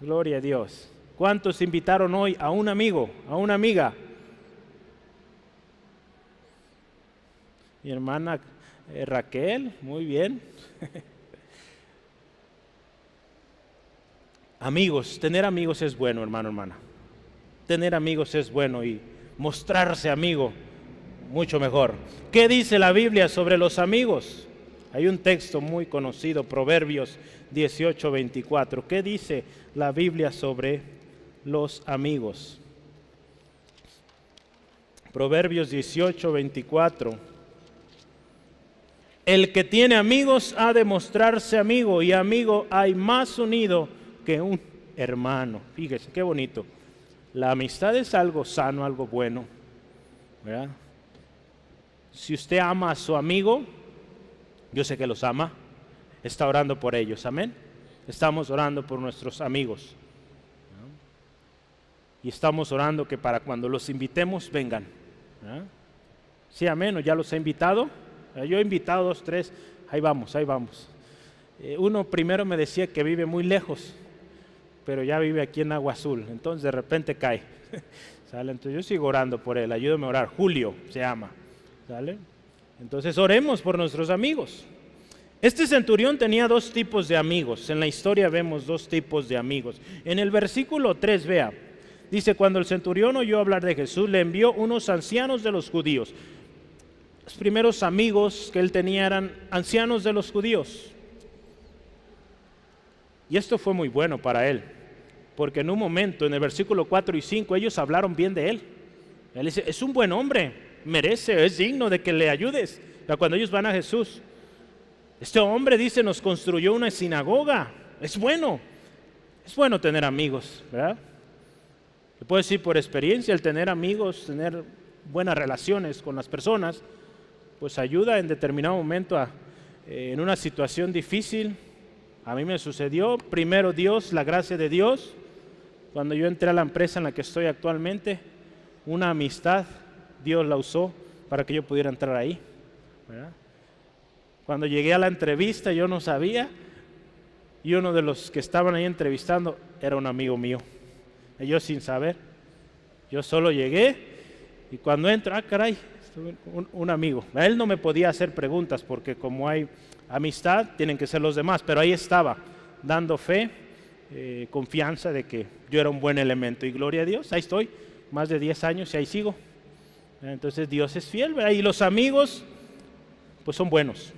Gloria a Dios. ¿Cuántos invitaron hoy a un amigo, a una amiga? Mi hermana Raquel, muy bien. Amigos, tener amigos es bueno, hermano, hermana. Tener amigos es bueno, y mostrarse amigo, mucho mejor. ¿Qué dice la Biblia sobre los amigos? Hay un texto muy conocido, Proverbios 18:24. ¿Qué dice la Biblia sobre los amigos? Proverbios 18:24. El que tiene amigos ha de mostrarse amigo, y amigo hay más unido que un hermano. Fíjese, qué bonito. La amistad es algo sano, algo bueno, ¿verdad? Si usted ama a su amigo, yo sé que los ama, está orando por ellos, amén. Estamos orando por nuestros amigos, ¿verdad? Y estamos orando que para cuando los invitemos, vengan, ¿verdad? Sí, amén. ¿O ya los he invitado? Yo he invitado 2, 3, ahí vamos, ahí vamos. Uno primero me decía que vive muy lejos, pero ya vive aquí en Agua Azul, entonces de repente cae. ¿Sale? Entonces yo sigo orando por él, ayúdame a orar. Julio se llama, ¿sale? Entonces oremos por nuestros amigos. Este centurión tenía 2 tipos de amigos. En la historia vemos 2 tipos de amigos. En el versículo 3, vea, dice, cuando el centurión oyó hablar de Jesús, le envió unos ancianos de los judíos. Los primeros amigos que él tenía eran ancianos de los judíos. Y esto fue muy bueno para él, porque en un momento, en el versículo 4 y 5, ellos hablaron bien de él. Él dice, es un buen hombre, merece, es digno de que le ayudes. Pero cuando ellos van a Jesús, este hombre, dice, nos construyó una sinagoga. Es bueno tener amigos, ¿verdad? Le puedo decir por experiencia, el tener amigos, tener buenas relaciones con las personas, pues ayuda en determinado momento en una situación difícil. A mí me sucedió, primero Dios, la gracia de Dios, cuando yo entré a la empresa en la que estoy actualmente, una amistad, Dios la usó para que yo pudiera entrar ahí, ¿verdad? Cuando llegué a la entrevista yo no sabía, y uno de los que estaban ahí entrevistando era un amigo mío, y yo sin saber, yo solo llegué, y cuando entro, caray, un amigo. A él no me podía hacer preguntas porque como hay amistad, tienen que ser los demás, pero ahí estaba, dando fe, confianza de que yo era un buen elemento, y gloria a Dios, ahí estoy, más de 10 años y ahí sigo. Entonces Dios es fiel, ¿verdad? Y los amigos, pues son buenos.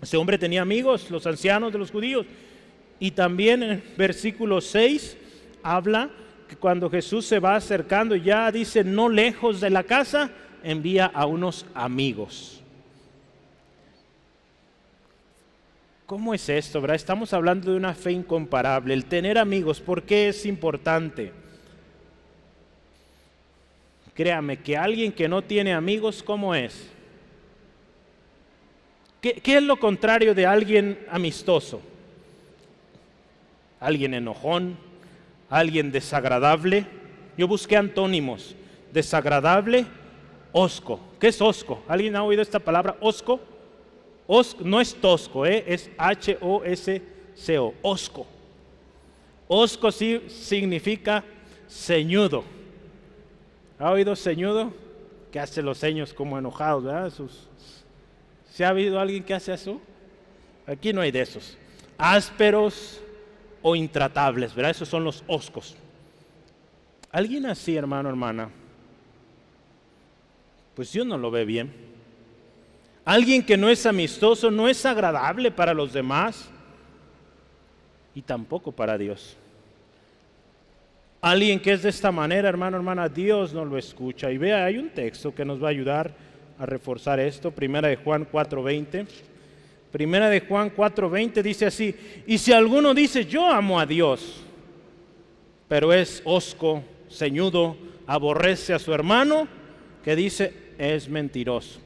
Ese hombre tenía amigos, los ancianos de los judíos, y también en el versículo 6 habla que cuando Jesús se va acercando, ya dice, no lejos de la casa, envía a unos amigos. ¿Cómo es esto, verdad? Estamos hablando de una fe incomparable. El tener amigos, ¿por qué es importante? Créame que alguien que no tiene amigos, ¿cómo es? ¿Qué es lo contrario de alguien amistoso? Alguien enojón, alguien desagradable. Yo busqué antónimos. Desagradable, hosco. ¿Qué es hosco? ¿Alguien ha oído esta palabra, hosco? No es tosco, es H-O-S-C-O, hosco. Hosco sí significa ceñudo. ¿Ha oído ceñudo? Que hace los ceños como enojados, ¿verdad? ¿Se ha habido alguien que hace eso? Aquí no hay de esos. Ásperos o intratables, ¿verdad? Esos son los hoscos. Alguien así, hermano, hermana, pues Dios no lo ve bien. Alguien que no es amistoso, no es agradable para los demás y tampoco para Dios. Alguien que es de esta manera, hermano, hermana, Dios no lo escucha. Y vea, hay un texto que nos va a ayudar a reforzar esto, Primera de Juan 4:20. Primera de Juan 4:20 dice así: y si alguno dice yo amo a Dios, pero es hosco, ceñudo, aborrece a su hermano, que dice es mentiroso.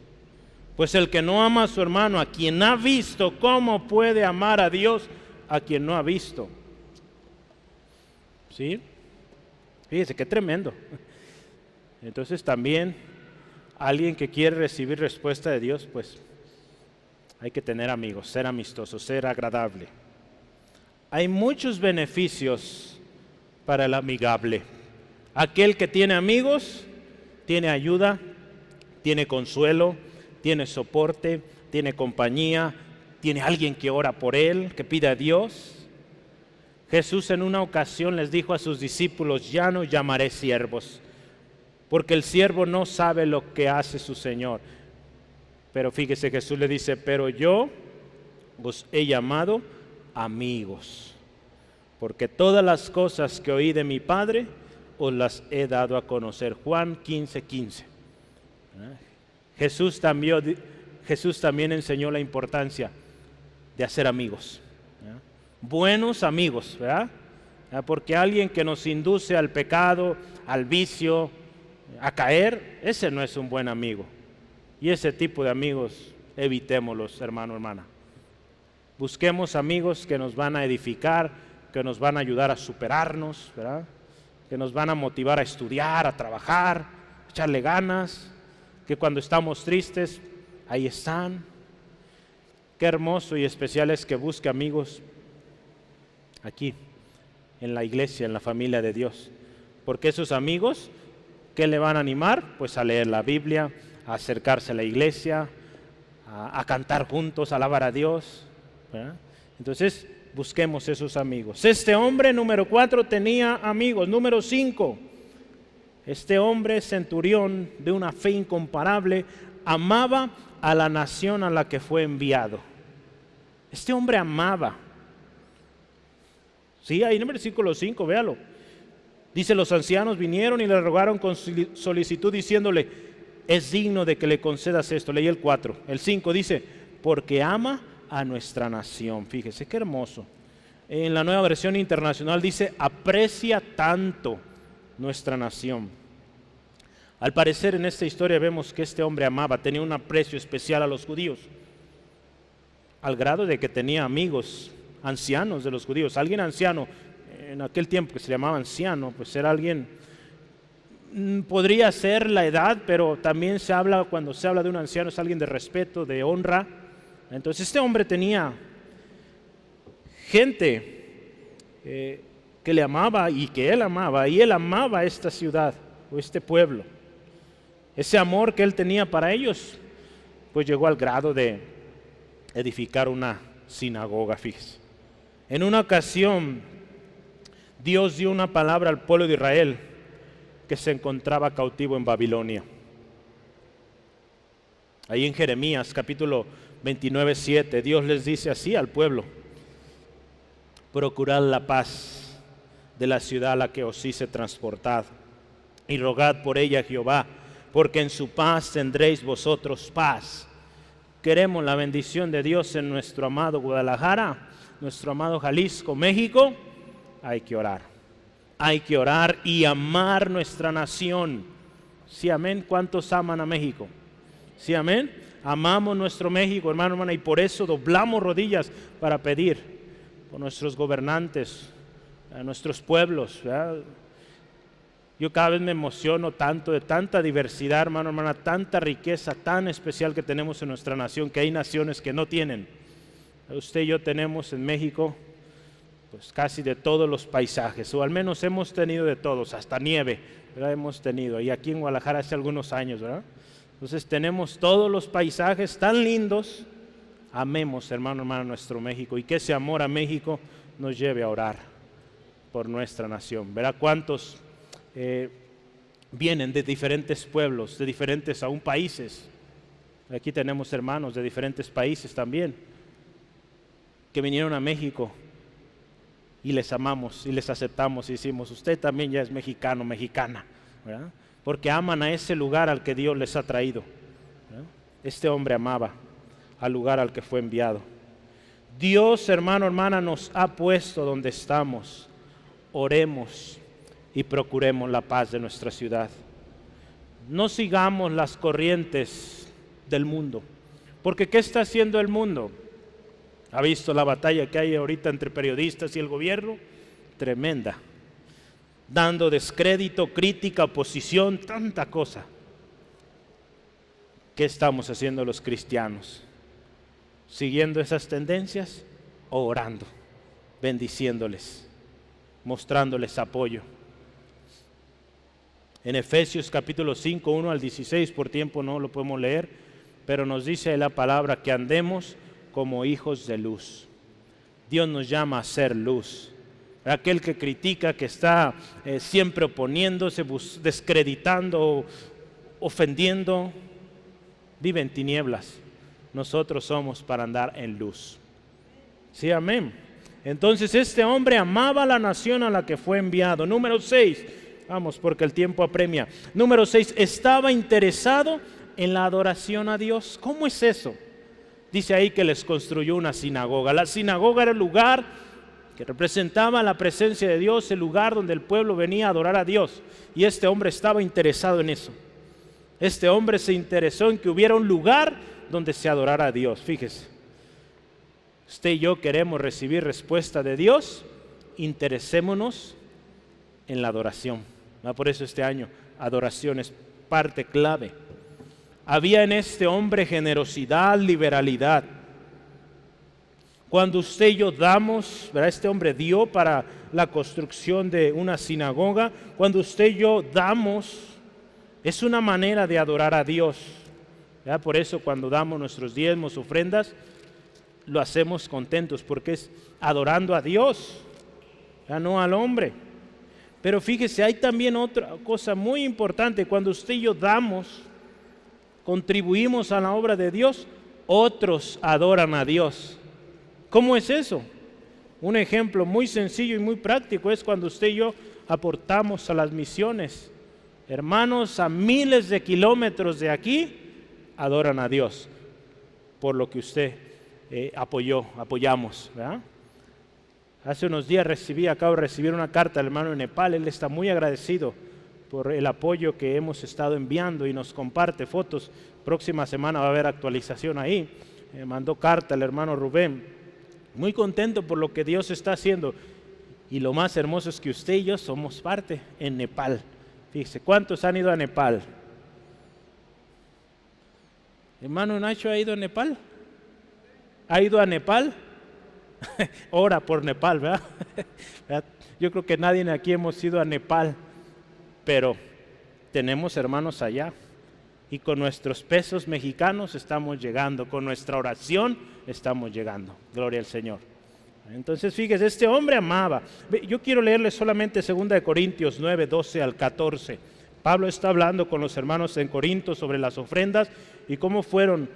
Pues el que no ama a su hermano, a quien ha visto, ¿cómo puede amar a Dios a quien no ha visto? ¿Sí? Fíjese, qué tremendo. Entonces también alguien que quiere recibir respuesta de Dios, pues hay que tener amigos, ser amistoso, ser agradable. Hay muchos beneficios para el amigable. Aquel que tiene amigos, tiene ayuda, tiene consuelo, tiene soporte, tiene compañía, tiene alguien que ora por él, que pide a Dios. Jesús en una ocasión les dijo a sus discípulos: ya no llamaré siervos, porque el siervo no sabe lo que hace su Señor. Pero fíjese, Jesús le dice: pero yo os he llamado amigos, porque todas las cosas que oí de mi Padre os las he dado a conocer. Juan 15:15. Jesús también enseñó la importancia de hacer amigos, ¿verdad? Buenos amigos, ¿verdad? Porque alguien que nos induce al pecado, al vicio, a caer, ese no es un buen amigo. Y ese tipo de amigos evitémoslos, hermano, hermana. Busquemos amigos que nos van a edificar, que nos van a ayudar a superarnos, ¿verdad? Que nos van a motivar a estudiar, a trabajar, a echarle ganas, que cuando estamos tristes, ahí están. Qué hermoso y especial es que busque amigos aquí, en la iglesia, en la familia de Dios. Porque esos amigos, ¿qué le van a animar? Pues a leer la Biblia, a acercarse a la iglesia, a cantar juntos, a alabar a Dios, ¿verdad? Entonces, busquemos esos amigos. Este hombre, número 4, tenía amigos. Número 5, este hombre centurión de una fe incomparable amaba a la nación a la que fue enviado. Este hombre amaba. Sí, ahí en el versículo 5, véalo. Dice: los ancianos vinieron y le rogaron con solicitud diciéndole: es digno de que le concedas esto. Leí el 4. El 5 dice: porque ama a nuestra nación. Fíjese qué hermoso. En la Nueva Versión Internacional dice: aprecia tanto nuestra nación. Al parecer en esta historia vemos que este hombre amaba, tenía un aprecio especial a los judíos, al grado de que tenía amigos ancianos de los judíos. Alguien anciano, en aquel tiempo que se llamaba anciano, pues era alguien, podría ser la edad, pero también se habla, cuando se habla de un anciano, es alguien de respeto, de honra. Entonces este hombre tenía gente que le amaba y que él amaba esta ciudad o este pueblo. Ese amor que él tenía para ellos, pues llegó al grado de edificar una sinagoga, fíjese. En una ocasión, Dios dio una palabra al pueblo de Israel que se encontraba cautivo en Babilonia. Ahí en Jeremías capítulo 29:7, Dios les dice así al pueblo: procurad la paz de la ciudad a la que os hice transportad, y rogad por ella a Jehová, porque en su paz tendréis vosotros paz. queremos la bendición de Dios en nuestro amado Guadalajara, nuestro amado Jalisco, México, hay que orar. Hay que orar y amar nuestra nación. Sí, amén. ¿Cuántos aman a México? Sí, amén. Amamos nuestro México, hermano, hermana, y por eso doblamos rodillas para pedir por nuestros gobernantes, a nuestros pueblos, ¿verdad? Yo cada vez me emociono tanto de tanta diversidad, hermano, hermana, tanta riqueza tan especial que tenemos en nuestra nación, que hay naciones que no tienen. Usted y yo tenemos en México pues casi de todos los paisajes, o al menos hemos tenido de todos, hasta nieve, ¿verdad? Hemos tenido, y aquí en Guadalajara hace algunos años, ¿verdad? Entonces tenemos todos los paisajes tan lindos. Amemos, hermano, hermano, nuestro México, y que ese amor a México nos lleve a orar por nuestra nación. Verá cuántos vienen de diferentes pueblos, de diferentes aún países. Aquí tenemos hermanos de diferentes países también, que vinieron a México y les amamos y les aceptamos y decimos, usted también ya es mexicano, mexicana, ¿verdad? Porque aman a ese lugar al que Dios les ha traído, ¿verdad? Este hombre amaba al lugar al que fue enviado. Dios, hermano, hermana, nos ha puesto donde estamos. Oremos y procuremos la paz de nuestra ciudad. No sigamos las corrientes del mundo, porque ¿qué está haciendo el mundo? ¿Ha visto la batalla que hay ahorita entre periodistas y el gobierno? Tremenda. Dando descrédito, crítica, oposición, tanta cosa. ¿Qué estamos haciendo los cristianos? Siguiendo esas tendencias o orando, bendiciéndoles, mostrándoles apoyo. En Efesios capítulo 5, 1 al 16, por tiempo no lo podemos leer, pero nos dice la palabra que andemos como hijos de luz. Dios nos llama a ser luz. Aquel que critica, que está siempre oponiéndose, descreditando, ofendiendo, vive en tinieblas. Nosotros somos para andar en luz. Sí, amén. Entonces este hombre amaba a la nación a la que fue enviado. Número 6, vamos porque el tiempo apremia. Número 6, estaba interesado en la adoración a Dios. ¿Cómo es eso? Dice ahí que les construyó una sinagoga. La sinagoga era el lugar que representaba la presencia de Dios, el lugar donde el pueblo venía a adorar a Dios. Y este hombre estaba interesado en eso. Este hombre se interesó en que hubiera un lugar donde se adorara a Dios. Fíjese, usted y yo queremos recibir respuesta de Dios, interesémonos en la adoración. Por eso este año, adoración es parte clave. Había en este hombre generosidad, liberalidad. Cuando usted y yo damos, ¿verdad? Este hombre dio para la construcción de una sinagoga. Cuando usted y yo damos, es una manera de adorar a Dios, ¿verdad? Por eso cuando damos nuestros diezmos, ofrendas, lo hacemos contentos, porque es adorando a Dios, ¿verdad? No al hombre. Pero fíjese, hay también otra cosa muy importante. Cuando usted y yo damos, contribuimos a la obra de Dios, otros adoran a Dios. ¿Cómo es eso? Un ejemplo muy sencillo y muy práctico es cuando usted y yo aportamos a las misiones. Hermanos a miles de kilómetros de aquí adoran a Dios por lo que usted apoyamos, ¿verdad? Hace unos días acabo de recibir una carta del hermano de Nepal. Él está muy agradecido por el apoyo que hemos estado enviando y nos comparte fotos. Próxima semana va a haber actualización ahí. Mandó carta el hermano Rubén. Muy contento por lo que Dios está haciendo. Y lo más hermoso es que usted y yo somos parte en Nepal. Fíjese, ¿cuántos han ido a Nepal? ¿Hermano Nacho ha ido a Nepal? ¿Ha ido a Nepal? Ora por Nepal, ¿verdad? Yo creo que nadie aquí hemos ido a Nepal, pero tenemos hermanos allá. Y con nuestros pesos mexicanos estamos llegando, con nuestra oración estamos llegando. Gloria al Señor. Entonces fíjese, este hombre amaba. Yo quiero leerle solamente 2 Corintios 9, 12 al 14. Pablo está hablando con los hermanos en Corinto sobre las ofrendas y cómo fueron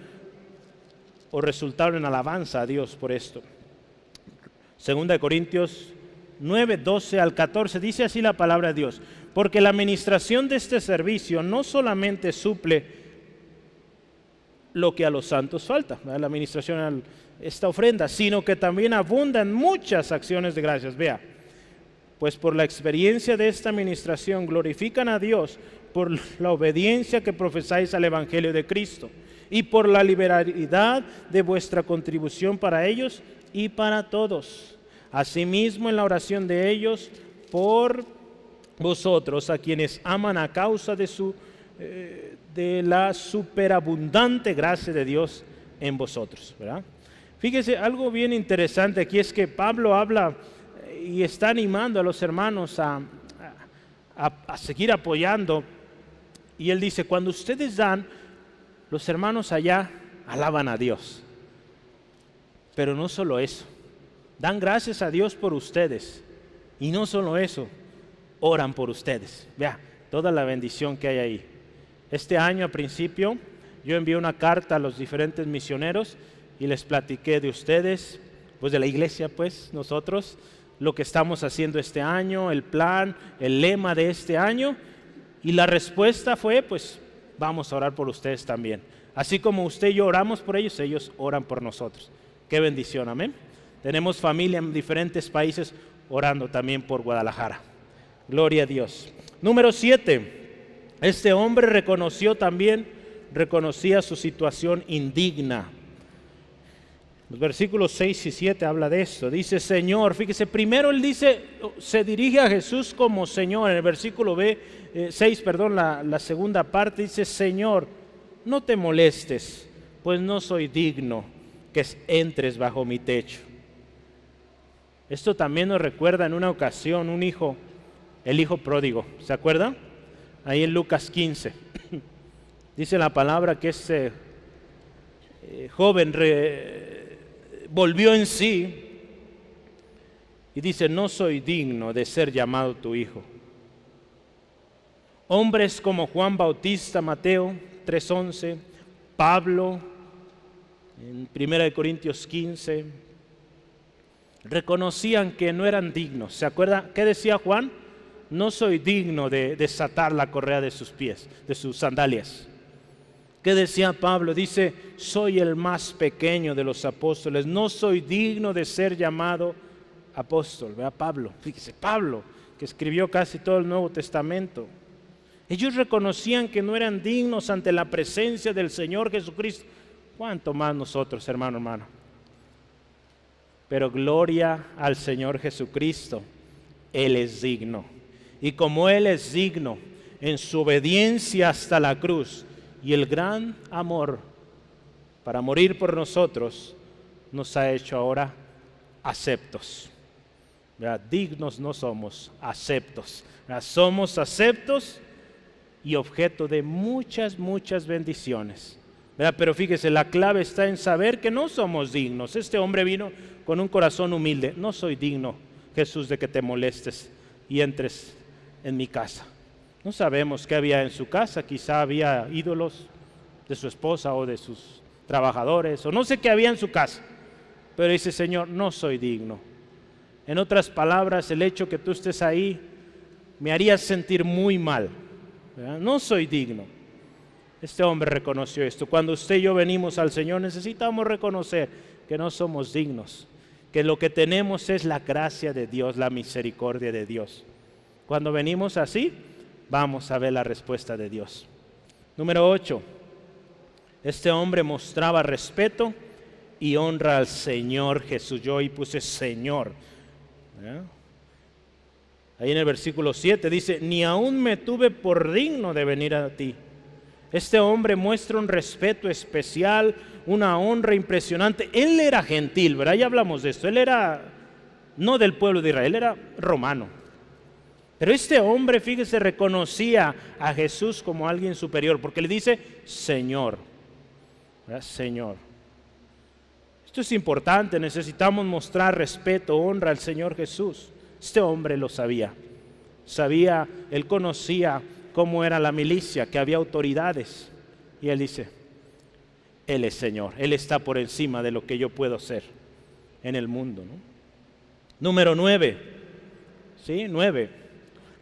o resultaron en alabanza a Dios por esto. 2 Corintios 9, 12 al 14, dice así la palabra de Dios. Porque la administración de este servicio no solamente suple lo que a los santos falta, ¿verdad? La administración a esta ofrenda, sino que también abundan muchas acciones de gracias. Vea, pues por la experiencia de esta administración glorifican a Dios por la obediencia que profesáis al Evangelio de Cristo y por la liberalidad de vuestra contribución para ellos y para todos. Asimismo, en la oración de ellos por vosotros, a quienes aman a causa de la superabundante gracia de Dios en vosotros, ¿verdad? Fíjese, algo bien interesante aquí es que Pablo habla y está animando a los hermanos a seguir apoyando. Y él dice, cuando ustedes dan, los hermanos allá alaban a Dios. Pero no solo eso, dan gracias a Dios por ustedes. Y no solo eso, oran por ustedes. Vea, toda la bendición que hay ahí. Este año a principio, yo envié una carta a los diferentes misioneros y les platiqué de ustedes, pues de la iglesia, pues nosotros, lo que estamos haciendo este año, el plan, el lema de este año. Y la respuesta fue, pues vamos a orar por ustedes también. Así como usted y yo oramos por ellos, ellos oran por nosotros. Qué bendición, amén. Tenemos familia en diferentes países orando también por Guadalajara. Gloria a Dios. Número 7. Este hombre reconocía su situación indigna. Los versículos 6 y 7 habla de esto. Dice, Señor, fíjese, primero él dice, se dirige a Jesús como Señor. En el versículo 6, la segunda parte dice, Señor, no te molestes, pues no soy digno que entres bajo mi techo. Esto también nos recuerda en una ocasión un hijo, el hijo pródigo, ¿se acuerda? Ahí en Lucas 15. Dice la palabra que ese joven volvió en sí y dice, no soy digno de ser llamado tu hijo. Hombres como Juan Bautista, Mateo 3:11, Pablo en 1 Corintios 15, reconocían que no eran dignos. ¿Se acuerda qué decía Juan? No soy digno de desatar la correa de sus pies, de sus sandalias. ¿Qué decía Pablo? Dice, soy el más pequeño de los apóstoles, no soy digno de ser llamado apóstol. Vea Pablo, fíjese, Pablo, que escribió casi todo el Nuevo Testamento. Ellos reconocían que no eran dignos ante la presencia del Señor Jesucristo. ¿Cuánto más nosotros, hermano? Pero gloria al Señor Jesucristo, Él es digno. Y como Él es digno, en su obediencia hasta la cruz y el gran amor para morir por nosotros, nos ha hecho ahora aceptos. ¿Verdad? Dignos no somos, aceptos. ¿Verdad? Somos aceptos y objeto de muchas bendiciones. ¿Verdad? Pero fíjese, la clave está en saber que no somos dignos. Este hombre vino con un corazón humilde. No soy digno, Jesús, de que te molestes y entres en mi casa. No sabemos qué había en su casa, quizá había ídolos de su esposa o de sus trabajadores, o no sé qué había en su casa. Pero dice, Señor, no soy digno. En otras palabras, el hecho que tú estés ahí me haría sentir muy mal. ¿Verdad? No soy digno. Este hombre reconoció esto. Cuando usted y yo venimos al Señor, necesitamos reconocer que no somos dignos, que lo que tenemos es la gracia de Dios, la misericordia de Dios. Cuando venimos así, vamos a ver la respuesta de Dios. Número 8. Este hombre mostraba respeto y honra al Señor Jesús. Yo ahí puse Señor. ¿Verdad? Ahí en el versículo 7 dice, ni aún me tuve por digno de venir a ti. Este hombre muestra un respeto especial, una honra impresionante. Él era gentil, ¿verdad? Ya hablamos de esto. Él era no del pueblo de Israel, era romano. Pero este hombre, fíjese, reconocía a Jesús como alguien superior, porque le dice Señor, ¿verdad? Señor. Esto es importante, necesitamos mostrar respeto, honra al Señor Jesús. Este hombre lo sabía. Él conocía cómo era la milicia, que había autoridades. Y él dice, Él es Señor, Él está por encima de lo que yo puedo ser en el mundo, ¿no? Número 9, ¿sí? 9,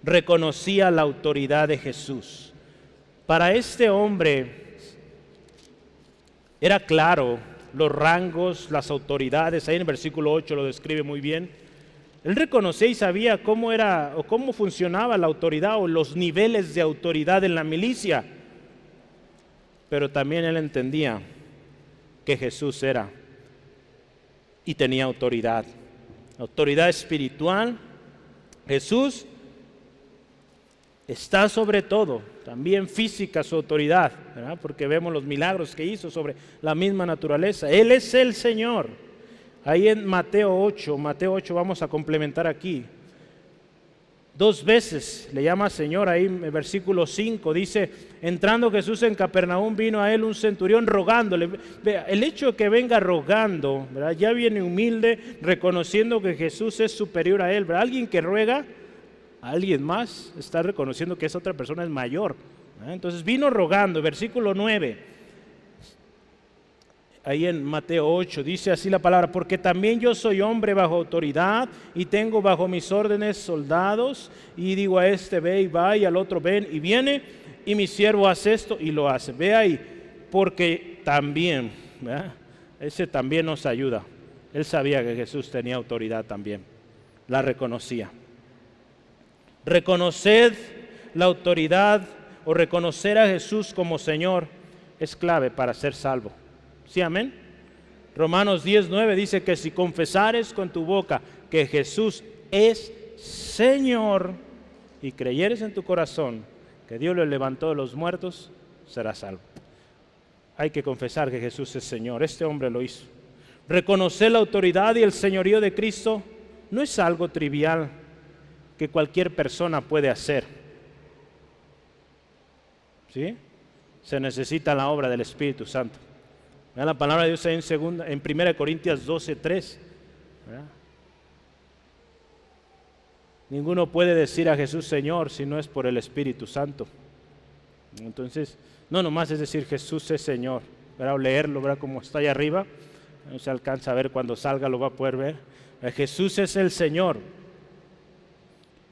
reconocía la autoridad de Jesús. Para este hombre, Era claro los rangos, las autoridades. Ahí en el versículo 8 lo describe muy bien. Él reconocía y sabía cómo era o cómo funcionaba la autoridad o los niveles de autoridad en la milicia. Pero también él entendía que Jesús era y tenía autoridad. Autoridad espiritual. Jesús está sobre todo, también física su autoridad, ¿verdad? Porque vemos los milagros que hizo sobre la misma naturaleza. Él es el Señor. Ahí en Mateo 8 vamos a complementar aquí. 2 veces le llama Señor, ahí en el versículo 5 dice, entrando Jesús en Capernaum, vino a él un centurión rogándole. Vea, el hecho de que venga rogando, ¿verdad? Ya viene humilde, reconociendo que Jesús es superior a él, ¿verdad? Alguien que ruega a alguien más está reconociendo que esa otra persona es mayor, ¿verdad? Entonces vino rogando, versículo 9. Ahí en Mateo 8 dice así la palabra, porque también yo soy hombre bajo autoridad y tengo bajo mis órdenes soldados, y digo a este ve y va, y al otro ven y viene, y mi siervo hace esto y lo hace. Ve ahí, porque también, ¿verdad? Ese también nos ayuda. Él sabía que Jesús tenía autoridad también, la reconocía. Reconoced la autoridad o reconocer a Jesús como Señor es clave para ser salvo. ¿Sí, amén? Romanos 10:9 dice que si confesares con tu boca que Jesús es Señor y creyeres en tu corazón que Dios lo levantó de los muertos, serás salvo. Hay que confesar que Jesús es Señor. Este hombre lo hizo. Reconocer la autoridad y el señorío de Cristo no es algo trivial que cualquier persona puede hacer. ¿Sí? Se necesita la obra del Espíritu Santo. Vean la palabra de Dios ahí en 1 Corintios 12:3. Ninguno puede decir a Jesús Señor si no es por el Espíritu Santo. Entonces, no nomás es decir Jesús es Señor, ¿verdad? O leerlo, ¿verdad? Como está ahí arriba, no se alcanza a ver, cuando salga lo va a poder ver. Jesús es el Señor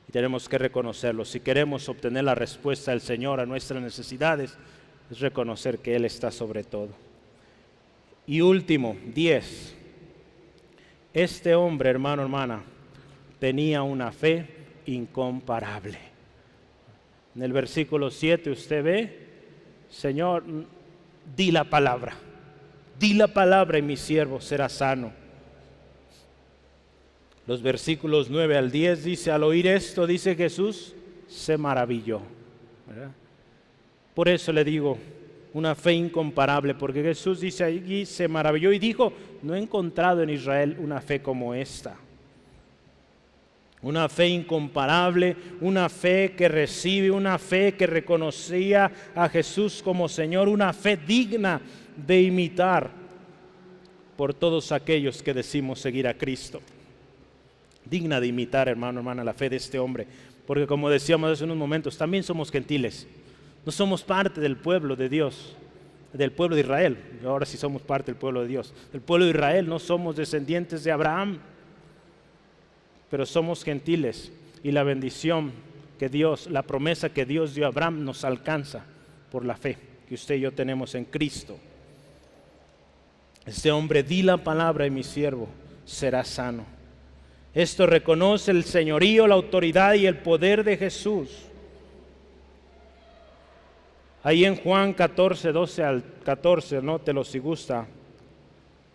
y tenemos que reconocerlo. Si queremos obtener la respuesta del Señor a nuestras necesidades, es reconocer que Él está sobre todo. Y último, 10. Este hombre, hermano, hermana, tenía una fe incomparable. En el versículo 7 usted ve, Señor, di la palabra y mi siervo será sano. Los versículos 9 al 10 dice, al oír esto, dice Jesús, se maravilló, ¿verdad? Por eso le digo, una fe incomparable, porque Jesús dice allí, se maravilló y dijo, no he encontrado en Israel una fe como esta. Una fe incomparable, una fe que recibe, una fe que reconocía a Jesús como Señor, una fe digna de imitar por todos aquellos que decimos seguir a Cristo. Digna de imitar, hermano, hermana, la fe de este hombre, porque como decíamos hace unos momentos, también somos gentiles. No somos parte del pueblo de Dios, del pueblo de Israel. Ahora sí somos parte del pueblo de Dios. Del pueblo de Israel no somos descendientes de Abraham, pero somos gentiles. Y la bendición que Dios, la promesa que Dios dio a Abraham nos alcanza por la fe que usted y yo tenemos en Cristo. Este hombre, di la palabra y mi siervo será sano. Esto reconoce el señorío, la autoridad y el poder de Jesús. Ahí en Juan 14:12 al 14, nótelo si gusta.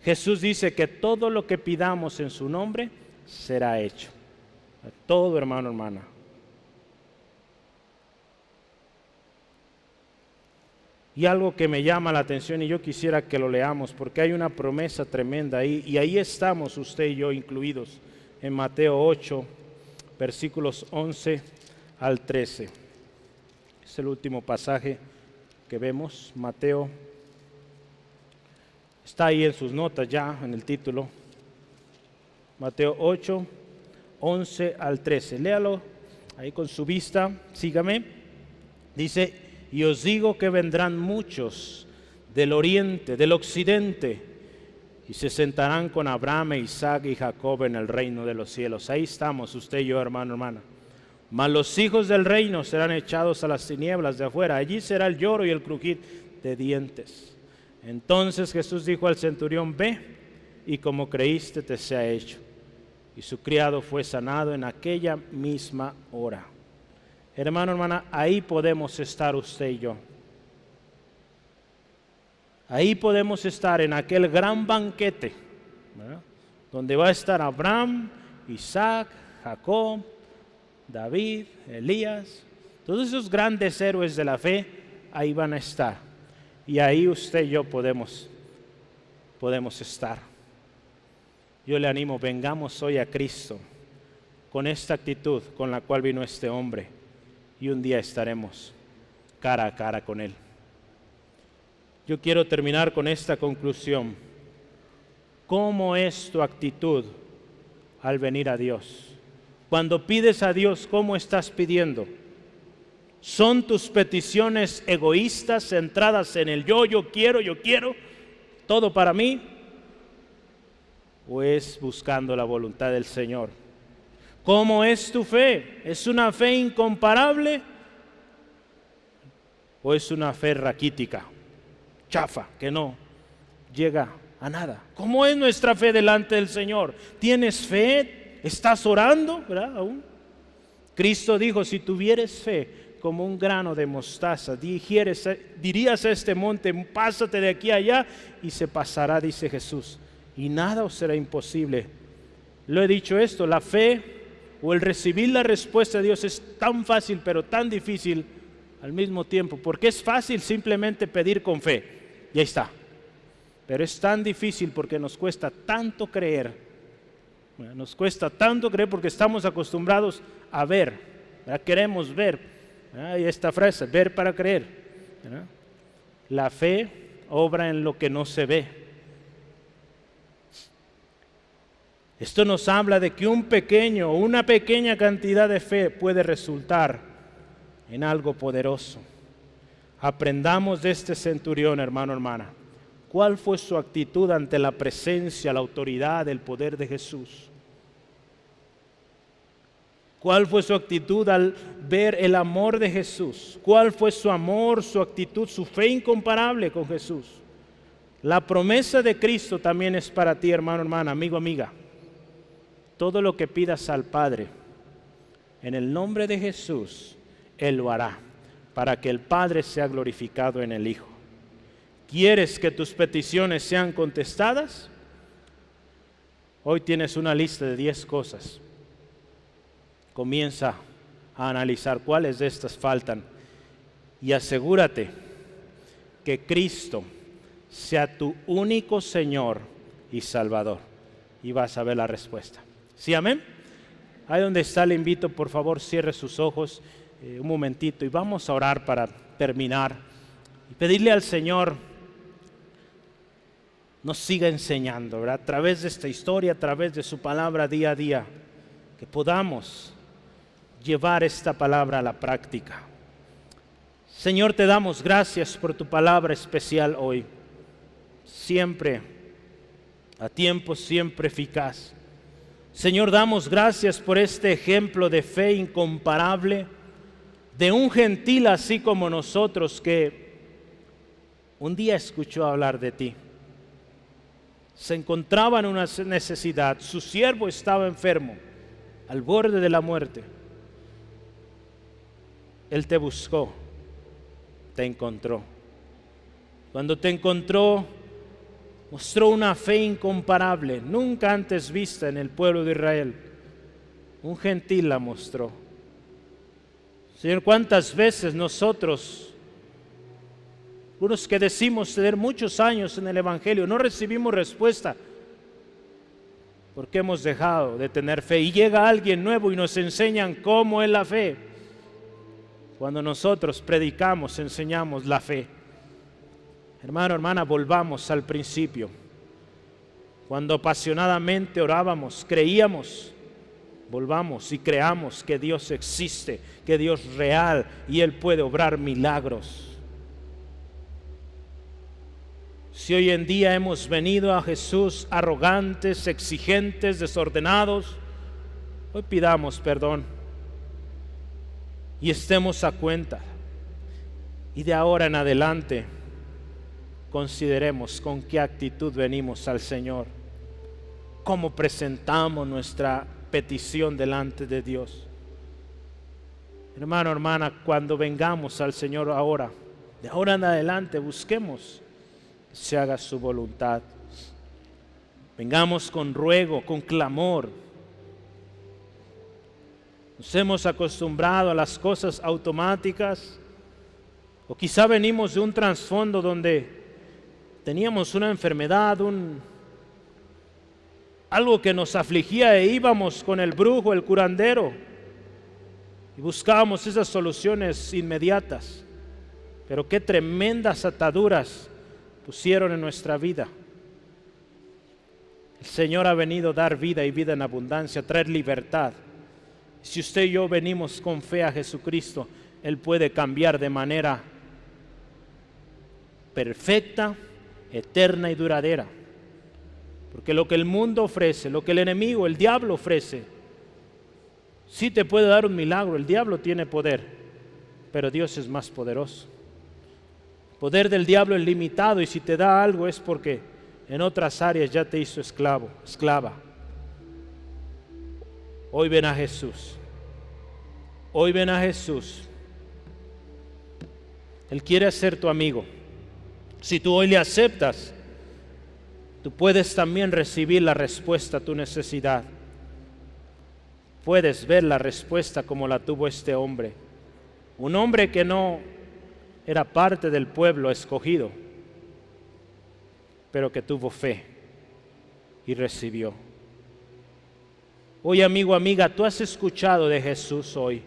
Jesús dice que todo lo que pidamos en su nombre será hecho. Todo, hermano, hermana. Y algo que me llama la atención y yo quisiera que lo leamos porque hay una promesa tremenda ahí. Y ahí estamos usted y yo incluidos en Mateo 8, versículos 11 al 13. Es el último pasaje que vemos, Mateo, está ahí en sus notas ya, en el título, Mateo 8, 11 al 13, léalo ahí con su vista, sígame, dice, y os digo que vendrán muchos del oriente, del occidente, y se sentarán con Abraham, Isaac y Jacob en el reino de los cielos. Ahí estamos, usted y yo, hermano, hermana. Mas los hijos del reino serán echados a las tinieblas de afuera. Allí será el lloro y el crujir de dientes. Entonces Jesús dijo al centurión: ve, y como creíste te sea hecho. Y su criado fue sanado en aquella misma hora. Hermano, hermana, ahí podemos estar usted y yo. Ahí podemos estar en aquel gran banquete, ¿verdad?, donde va a estar Abraham, Isaac, Jacob, David, Elías. Todos esos grandes héroes de la fe, ahí van a estar. Y ahí usted y yo podemos estar. Yo le animo, vengamos hoy a Cristo con esta actitud con la cual vino este hombre, y un día estaremos cara a cara con Él. Yo quiero terminar con esta conclusión. ¿Cómo es tu actitud al venir a Dios? Cuando pides a Dios, ¿cómo estás pidiendo? ¿Son tus peticiones egoístas, centradas en el yo quiero, todo para mí? ¿O es buscando la voluntad del Señor? ¿Cómo es tu fe? ¿Es una fe incomparable o es una fe raquítica, chafa, que no llega a nada? ¿Cómo es nuestra fe delante del Señor? ¿Tienes fe? ¿Estás orando? ¿Verdad? Aún Cristo dijo: si tuvieres fe como un grano de mostaza, dirías a este monte: pásate de aquí a allá, y se pasará, dice Jesús, y nada os será imposible. Lo he dicho esto, la fe o el recibir la respuesta de Dios es tan fácil, pero tan difícil al mismo tiempo, porque es fácil simplemente pedir con fe, y ahí está. Pero es tan difícil porque nos cuesta tanto creer. Nos cuesta tanto creer porque estamos acostumbrados a ver, ¿verdad? Queremos ver. Y esta frase, ver para creer, ¿verdad? La fe obra en lo que no se ve. Esto nos habla de que una pequeña cantidad de fe puede resultar en algo poderoso. Aprendamos de este centurión, hermano, hermana. ¿Cuál fue su actitud ante la presencia, la autoridad, el poder de Jesús? ¿Cuál fue su actitud al ver el amor de Jesús? ¿Cuál fue su amor, su actitud, su fe incomparable con Jesús? La promesa de Cristo también es para ti, hermano, hermana, amigo, amiga. Todo lo que pidas al Padre, en el nombre de Jesús, Él lo hará, para que el Padre sea glorificado en el Hijo. ¿Quieres que tus peticiones sean contestadas? Hoy tienes una lista de 10 cosas. Comienza a analizar cuáles de estas faltan y asegúrate que Cristo sea tu único Señor y Salvador, y vas a ver la respuesta. ¿Sí, amén? Ahí donde está, le invito, por favor, cierre sus ojos un momentito y vamos a orar para terminar y pedirle al Señor nos siga enseñando, ¿verdad? A través de esta historia, a través de su palabra día a día, que podamos llevar esta palabra a la práctica. Señor, te damos gracias por tu palabra especial hoy, siempre a tiempo, siempre eficaz. Señor, damos gracias por este ejemplo de fe incomparable de un gentil así como nosotros que un día escuchó hablar de ti. Se encontraba en una necesidad, su siervo estaba enfermo, al borde de la muerte. Él te buscó, te encontró. Cuando te encontró, mostró una fe incomparable, nunca antes vista en el pueblo de Israel. Un gentil la mostró. Señor, ¿cuántas veces nosotros, unos que decimos tener muchos años en el Evangelio, no recibimos respuesta porque hemos dejado de tener fe? Y llega alguien nuevo y nos enseñan cómo es la fe. Cuando nosotros predicamos, enseñamos la fe. Hermano, hermana, volvamos al principio. Cuando apasionadamente orábamos, creíamos, volvamos y creamos que Dios existe, que Dios es real y Él puede obrar milagros. Si hoy en día hemos venido a Jesús arrogantes, exigentes, desordenados, hoy pidamos perdón y estemos a cuenta. Y de ahora en adelante consideremos con qué actitud venimos al Señor, cómo presentamos nuestra petición delante de Dios. Hermano, hermana, cuando vengamos al Señor ahora, de ahora en adelante, busquemos que se haga su voluntad. Vengamos con ruego, con clamor. Nos hemos acostumbrado a las cosas automáticas, o quizá venimos de un trasfondo donde teníamos una enfermedad, algo que nos afligía e íbamos con el brujo, el curandero, y buscábamos esas soluciones inmediatas. Pero qué tremendas ataduras pusieron en nuestra vida. El Señor ha venido a dar vida y vida en abundancia, a traer libertad. Si usted y yo venimos con fe a Jesucristo, Él puede cambiar de manera perfecta, eterna y duradera. Porque lo que el mundo ofrece, lo que el enemigo, el diablo ofrece, sí te puede dar un milagro. El diablo tiene poder, pero Dios es más poderoso. El poder del diablo es limitado, y si te da algo es porque en otras áreas ya te hizo esclavo, esclava. Hoy ven a Jesús. Hoy ven a Jesús. Él quiere ser tu amigo. Si tú hoy le aceptas, tú puedes también recibir la respuesta a tu necesidad. Puedes ver la respuesta como la tuvo este hombre. Un hombre que no era parte del pueblo escogido, pero que tuvo fe y recibió. Hoy, amigo, amiga, tú has escuchado de Jesús hoy.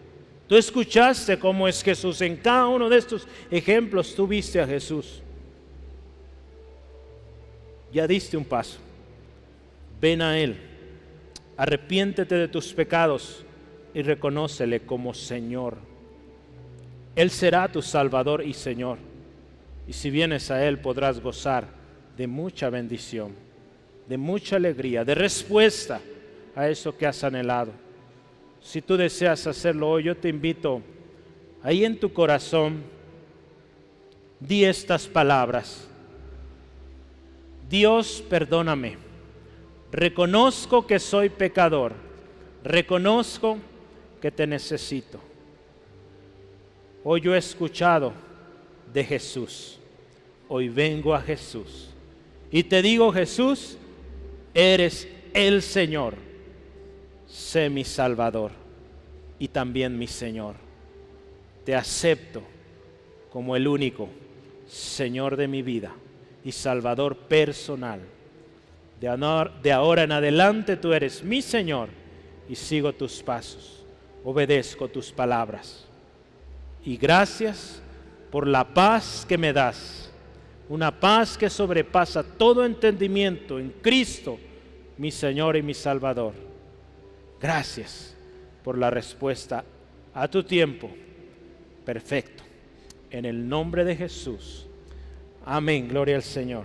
Tú escuchaste cómo es Jesús. En cada uno de estos ejemplos tú viste a Jesús. Ya diste un paso. Ven a Él. Arrepiéntete de tus pecados y reconócele como Señor. Él será tu Salvador y Señor. Y si vienes a Él podrás gozar de mucha bendición, de mucha alegría, de respuesta a eso que has anhelado. Si tú deseas hacerlo hoy, yo te invito, ahí en tu corazón, di estas palabras: Dios, perdóname, reconozco que soy pecador, reconozco que te necesito. Hoy yo he escuchado de Jesús, hoy vengo a Jesús y te digo: Jesús, eres el Señor, sé mi Salvador y también mi Señor. Te acepto como el único Señor de mi vida y Salvador personal. De ahora en adelante tú eres mi Señor y sigo tus pasos, obedezco tus palabras. Y gracias por la paz que me das, una paz que sobrepasa todo entendimiento en Cristo, mi Señor y mi Salvador. Gracias por la respuesta a tu tiempo perfecto. En el nombre de Jesús. Amén. Gloria al Señor.